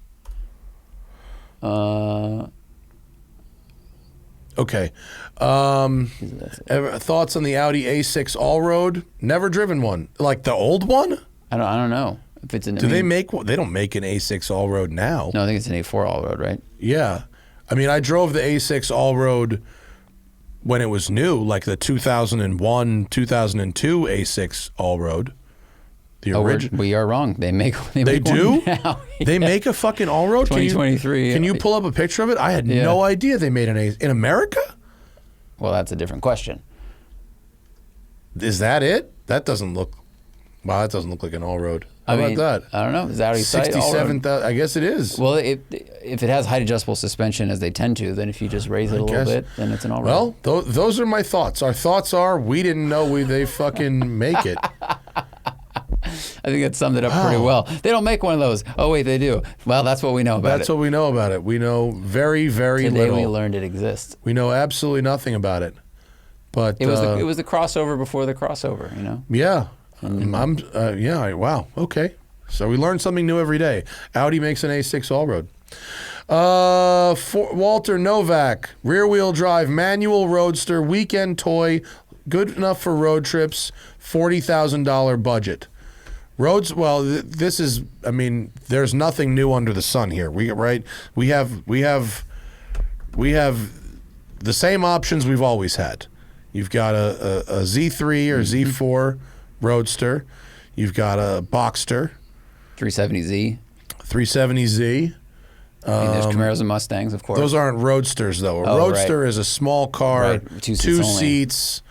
Okay. Thoughts on the Audi A6 Allroad? Never driven one. Like the old one? I don't know if it's an. They make one? They don't make an A6 Allroad now. No, I think it's an A4 Allroad, right? Yeah. I mean, I drove the A6 Allroad when it was new, like the 2001, 2002 A6 Allroad. The original. We are wrong. They make They do? one now. They make a fucking Allroad? 2023. Can you pull up a picture of it? I had no idea they made an A in America? Well, that's a different question. Is that it? That doesn't look. Wow, that doesn't look like an Allroad. How about that? I don't know. Is that 67,000? I guess it is. Well, if it has height adjustable suspension, as they tend to, then if you just raise it a little bit, then it's an Allroad. Well, those are my thoughts. Our thoughts are we didn't know they fucking make it. I think that summed it up pretty well. They don't make one of those. Oh, wait, they do. Well, that's what we know about it. That's what we know about it. We know very, very little. Today we learned it exists. We know absolutely nothing about it. But it was the crossover before the crossover, you know? Yeah. Wow. Okay. So we learn something new every day. Audi makes an A6 Allroad. Walter Novak, rear-wheel drive, manual roadster, weekend toy, good enough for road trips, $40,000 budget. Roads, well, this is, I mean, there's nothing new under the sun here. We have we have the same options we've always had. You've got a Z3 or Z4 Roadster. You've got a Boxster. 370Z. 370Z. And there's Camaros and Mustangs, of course. Those aren't Roadsters, though. A Roadster is a small car, right. Two seats,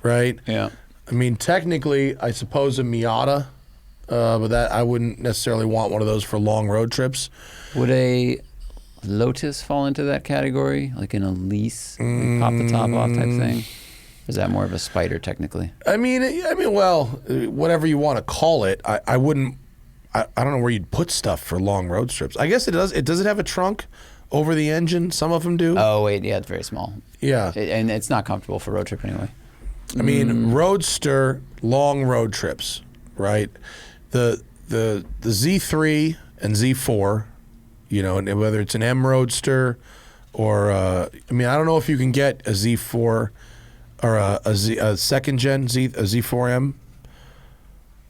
right? Yeah. I mean, technically, I suppose a Miata, but that I wouldn't necessarily want one of those for long road trips. Would a Lotus fall into that category, like an Elise, like pop the top off type thing? Or is that more of a Spider technically? I mean, well, whatever you want to call it, I wouldn't. I don't know where you'd put stuff for long road trips. I guess it does. Does it have a trunk over the engine? Some of them do. Oh wait, yeah, it's very small. Yeah, and it's not comfortable for road trip anyway. I mean, Roadster long road trips, right? The Z3 and Z4, you know, and whether it's an M Roadster or I mean, I don't know if you can get a Z4 or a second gen a Z4M.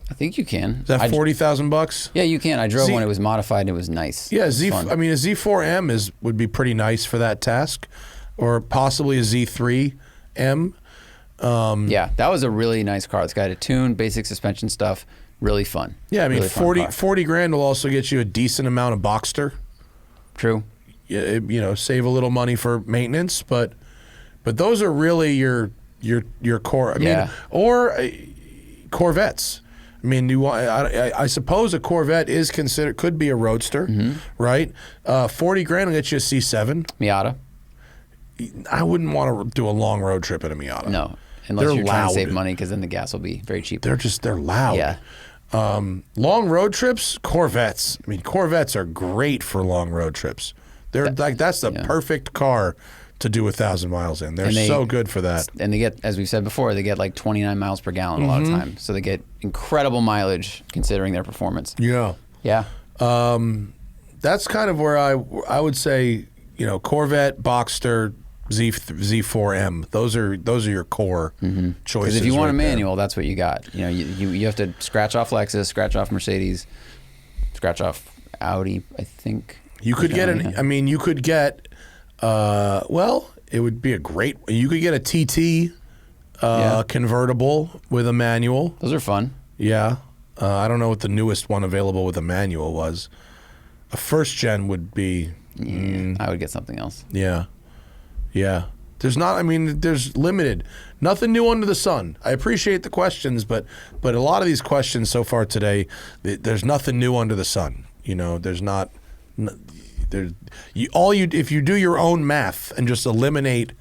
I think you can. Is that $40,000? Yeah, you can. I drove one. It was modified and it was nice. Yeah, I mean, a Z4M would be pretty nice for that task, or possibly a Z3M. Yeah, that was a really nice car. It's got a tune, basic suspension stuff, really fun. Yeah, I mean, really 40 grand will also get you a decent amount of Boxster. True. You know, save a little money for maintenance, but those are really your core. I mean, or Corvettes. I mean, I suppose a Corvette is could be a Roadster, right? 40 grand will get you a C7. Miata. I wouldn't want to do a long road trip in a Miata. No, unless you're trying to save money, because then the gas will be very cheap. They're loud. Yeah. Long road trips, Corvettes. I mean, Corvettes are great for long road trips. That's the perfect car to do 1,000 miles in. They're so good for that. And they get, as we've said before, they get like 29 miles per gallon a lot of time. So they get incredible mileage considering their performance. Yeah. Yeah. That's kind of where I would say, you know, Corvette, Boxster, Z4M. Those are your core choices. Because if you want a manual, that's what you got. You know, you have to scratch off Lexus, scratch off Mercedes, scratch off Audi, I think. You could get you could get well, it would be you could get a TT convertible with a manual. Those are fun. Yeah. I don't know what the newest one available with a manual was. A first gen would be I would get something else. Yeah. Yeah. There's limited. Nothing new under the sun. I appreciate the questions, but a lot of these questions so far today, there's nothing new under the sun. You know, there's not if you do your own math and just eliminate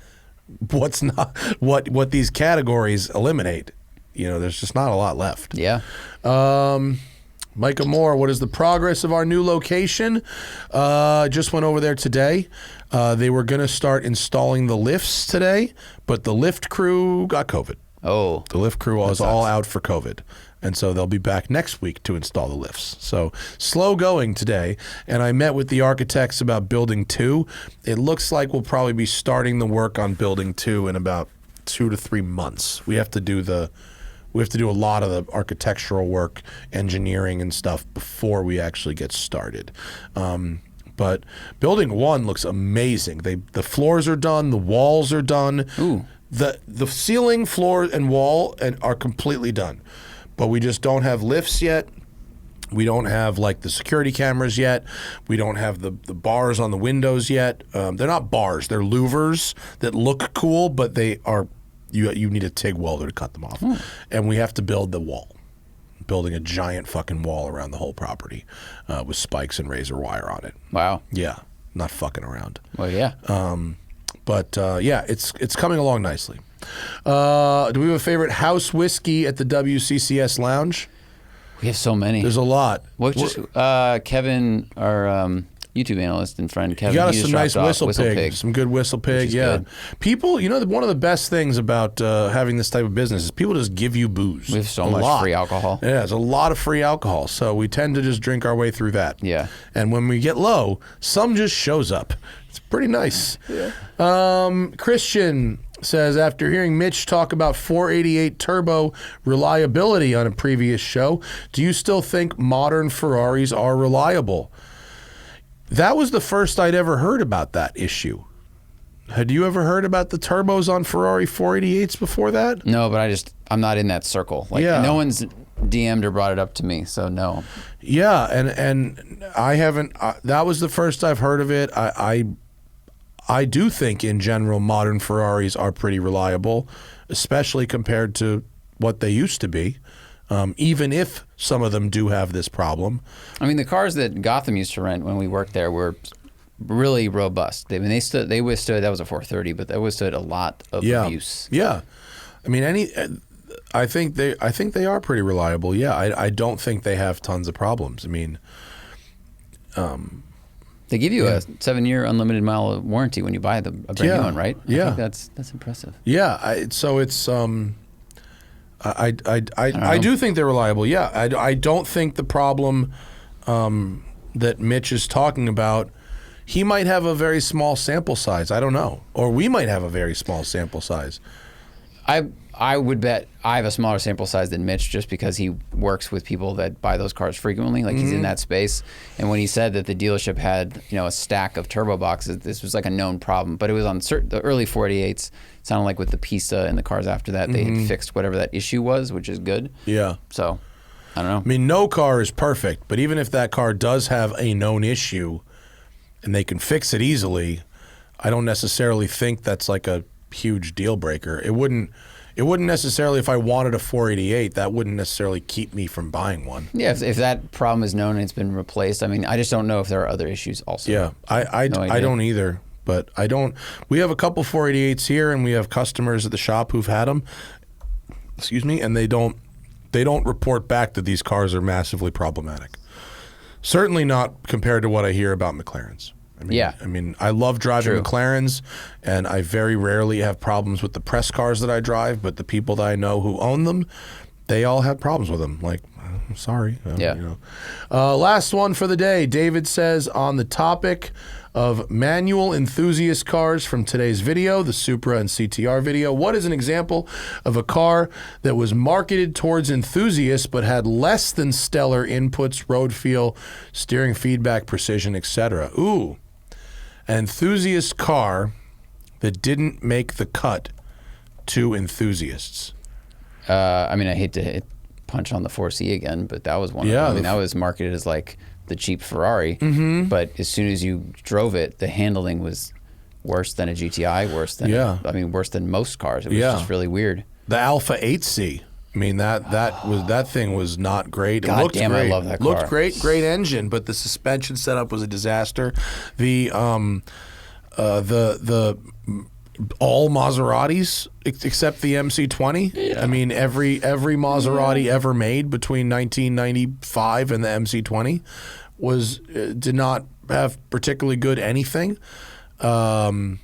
what's not what these categories eliminate, you know, there's just not a lot left. Yeah. Micah Moore, what is the progress of our new location? Just went over there today. They were going to start installing the lifts today, but the lift crew got COVID. Oh. The lift crew was all out for COVID. And so they'll be back next week to install the lifts. So slow going today. And I met with the architects about building 2. It looks like we'll probably be starting the work on building 2 in about 2 to 3 months. We have to do a lot of the architectural work, engineering and stuff before we actually get started. But building 1 looks amazing. The floors are done, the walls are done. Ooh. The ceiling, floor, and wall are completely done. But we just don't have lifts yet. We don't have like the security cameras yet. We don't have the bars on the windows yet. They're not bars. They're louvers that look cool, but they are. You need a TIG welder to cut them off. And we have to build the wall. Building a giant fucking wall around the whole property with spikes and razor wire on it. Wow. Yeah, not fucking around. Well, yeah. But yeah, it's coming along nicely. Do we have a favorite house whiskey at the WCCS lounge? We have so many. There's a lot. Kevin, our YouTube analyst and friend Kevin, he got us some nice Whistle Pig. Some good Whistle Pig, yeah. Good. People, you know, one of the best things about having this type of business is people just give you booze. We have so much free alcohol. Yeah, there's a lot of free alcohol, so we tend to just drink our way through that. Yeah. And when we get low, some just shows up. It's pretty nice. Yeah. Christian says, after hearing Mitch talk about 488 turbo reliability on a previous show, do you still think modern Ferraris are reliable? That was the first I'd ever heard about that issue. Had you ever heard about the turbos on Ferrari 488s before that? No, but I'm not in that circle. Like, no one's DM'd or brought it up to me, so no. Yeah, and I haven't. That was the first I've heard of it. I do think in general modern Ferraris are pretty reliable, especially compared to what they used to be. Even if some of them do have this problem. I mean, the cars that Gotham used to rent when we worked there were really robust. I mean, they withstood. That was a 430, but they withstood a lot of abuse. Yeah, I mean, I think they are pretty reliable. Yeah, I don't think they have tons of problems. I mean, they give you a 7-year unlimited mile warranty when you buy a brand new one, right? I think that's impressive. Yeah, so it's I do think they're reliable. Yeah, I don't think the problem that Mitch is talking about. He might have a very small sample size. I don't know. Or we might have a very small sample size. I would bet I have a smaller sample size than Mitch just because he works with people that buy those cars frequently. Like he's in that space. And when he said that the dealership had, a stack of turbo boxes, this was like a known problem. But it was on the early 488s. It sounded like with the Pista and the cars after that, they had fixed whatever that issue was, which is good. Yeah. So, I don't know. I mean, no car is perfect. But even if that car does have a known issue, and they can fix it easily, I don't necessarily think that's like a huge deal breaker. It wouldn't necessarily, if I wanted a 488, that wouldn't necessarily keep me from buying one. Yeah, if that problem is known and it's been replaced, I mean, I just don't know if there are other issues also. Yeah, I don't either. But I don't. We have a couple 488s here, and we have customers at the shop who've had them. Excuse me, and they don't report back that these cars are massively problematic. Certainly not compared to what I hear about McLarens. I mean, I love driving McLarens, and I very rarely have problems with the press cars that I drive, but the people that I know who own them, they all have problems with them. Like, I'm sorry. Last one for the day. David says, on the topic of manual enthusiast cars from today's video, the Supra and CTR video, what is an example of a car that was marketed towards enthusiasts but had less than stellar inputs, road feel, steering feedback, precision, etc.? Ooh, an enthusiast car that didn't make the cut to enthusiasts. I mean, I hate to punch on the 4C again, but that was one of them. I mean, that was marketed as like the cheap Ferrari, but as soon as you drove it, the handling was worse than a GTI, worse than most cars. It was just really weird. The Alfa 8C. I mean, that thing was not great. It looked great. I love that car. Looked great engine, but the suspension setup was a disaster. The all Maseratis except the MC20. Yeah. I mean, every Maserati ever made between 1995 and the MC20 did not have particularly good anything. I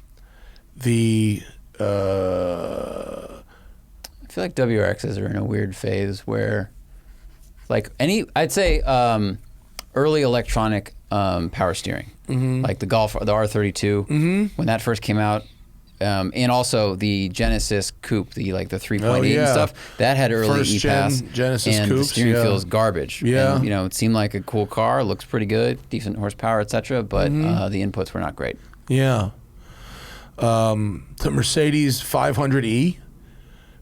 feel like WRXs are in a weird phase where, like I'd say early electronic power steering, like the Golf, the R32, when that first came out. And also the Genesis Coupe, the 3.8 and stuff, that had early First E-Pass. gen Genesis and Coupes, the steering feel is garbage. Yeah. And, it seemed like a cool car, looks pretty good, decent horsepower, etc. But the inputs were not great. Yeah. The Mercedes 500E,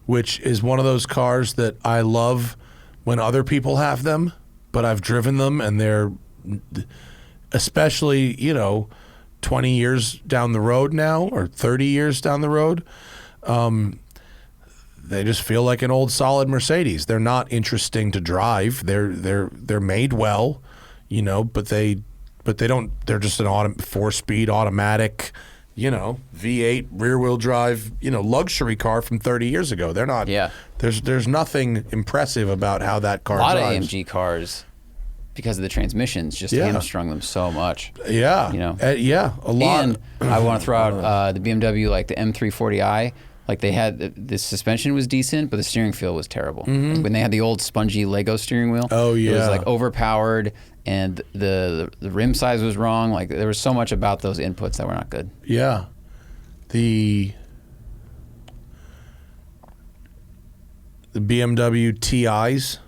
which is one of those cars that I love when other people have them, but I've driven them and they're, especially, 20 years down the road now, or 30 years down the road, they just feel like an old solid Mercedes. They're not interesting to drive. They're made well, but they don't. They're just an 4-speed automatic, V8 rear wheel drive, luxury car from 30 years ago. They're not. Yeah. There's nothing impressive about how that car drives. A lot of AMG cars, because of the transmissions, just hamstrung them so much. Yeah. A lot. And I want to throw out the BMW, like the M340i. Like they had, the suspension was decent, but the steering feel was terrible. Like when they had the old spongy Lego steering wheel, it was like overpowered, and the rim size was wrong. Like there was so much about those inputs that were not good. Yeah. The BMW TIs,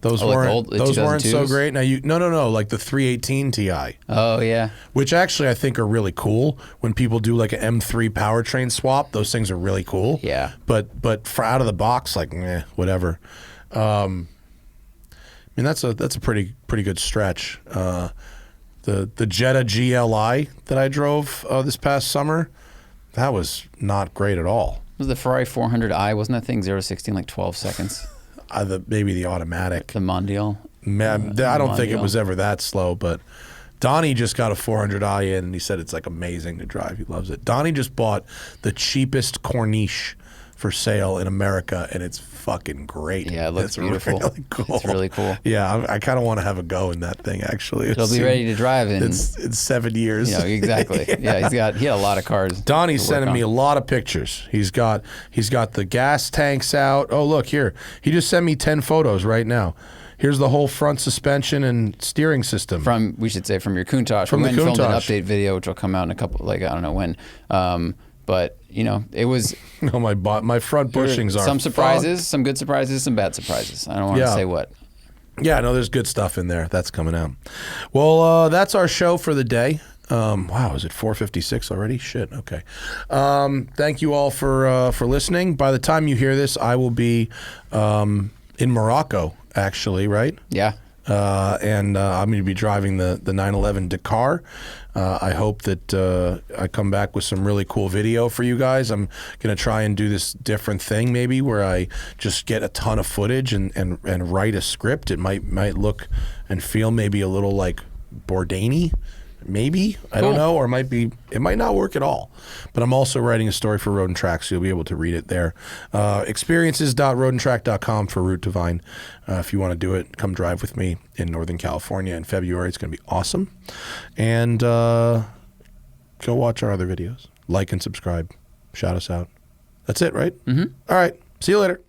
Those Oh, like weren't old- the those weren't so 2002s? great. Now no, like the 318 Ti, Oh yeah. which actually I think are really cool. When people do like an M3 powertrain swap, those things are really cool. Yeah. But for out of the box, like whatever. I mean that's a pretty good stretch. The Jetta GLI that I drove this past summer, that was not great at all. Was the Ferrari 400i? Wasn't that thing 0 to 60 in like 12 seconds? Maybe the automatic. The Mondial. I don't think it Mondial. was ever that slow, but Donnie just got a 400i in, and he said it's like amazing to drive. He loves it. Donnie just bought the cheapest Corniche for sale in America, and it's fucking great. Yeah, it looks It's beautiful. Really cool. It's really cool. Yeah, I kind of want to have a go in that thing. Actually, It'll be ready to drive in. It's 7 years. You know, exactly. Yeah, he had a lot of cars. Donnie's to work sending me a on. lot of pictures. He's got the gas tanks out. Oh, look here. He just sent me 10 photos right now. Here's the whole front suspension and steering system. We should say from your Countach. From we the went and filmed an Countach. update video, which will come out in a couple, like I don't know when. But you know, it was Oh, my front bushings are some surprises, some good surprises, some bad surprises. I don't want to say what. Yeah, no, there's good stuff in there. That's coming out. Well, that's our show for the day. Wow, is it 4:56 already? Shit. Okay. Thank you all for listening. By the time you hear this, I will be in Morocco. Actually, right? Yeah. And I'm going to be driving the 911 Dakar. I hope that I come back with some really cool video for you guys. I'm going to try and do this different thing maybe where I just get a ton of footage and write a script. It might look and feel maybe a little like Bourdain-y. Maybe, I don't know, or it might not work at all. But I'm also writing a story for Road and Track, so you'll be able to read it there. Experiences.roadandtrack.com for Route to Vine. If you want to do it, come drive with me in Northern California in February. It's going to be awesome. And go watch our other videos. Like and subscribe. Shout us out. That's it, right? Mm-hmm. All right. See you later.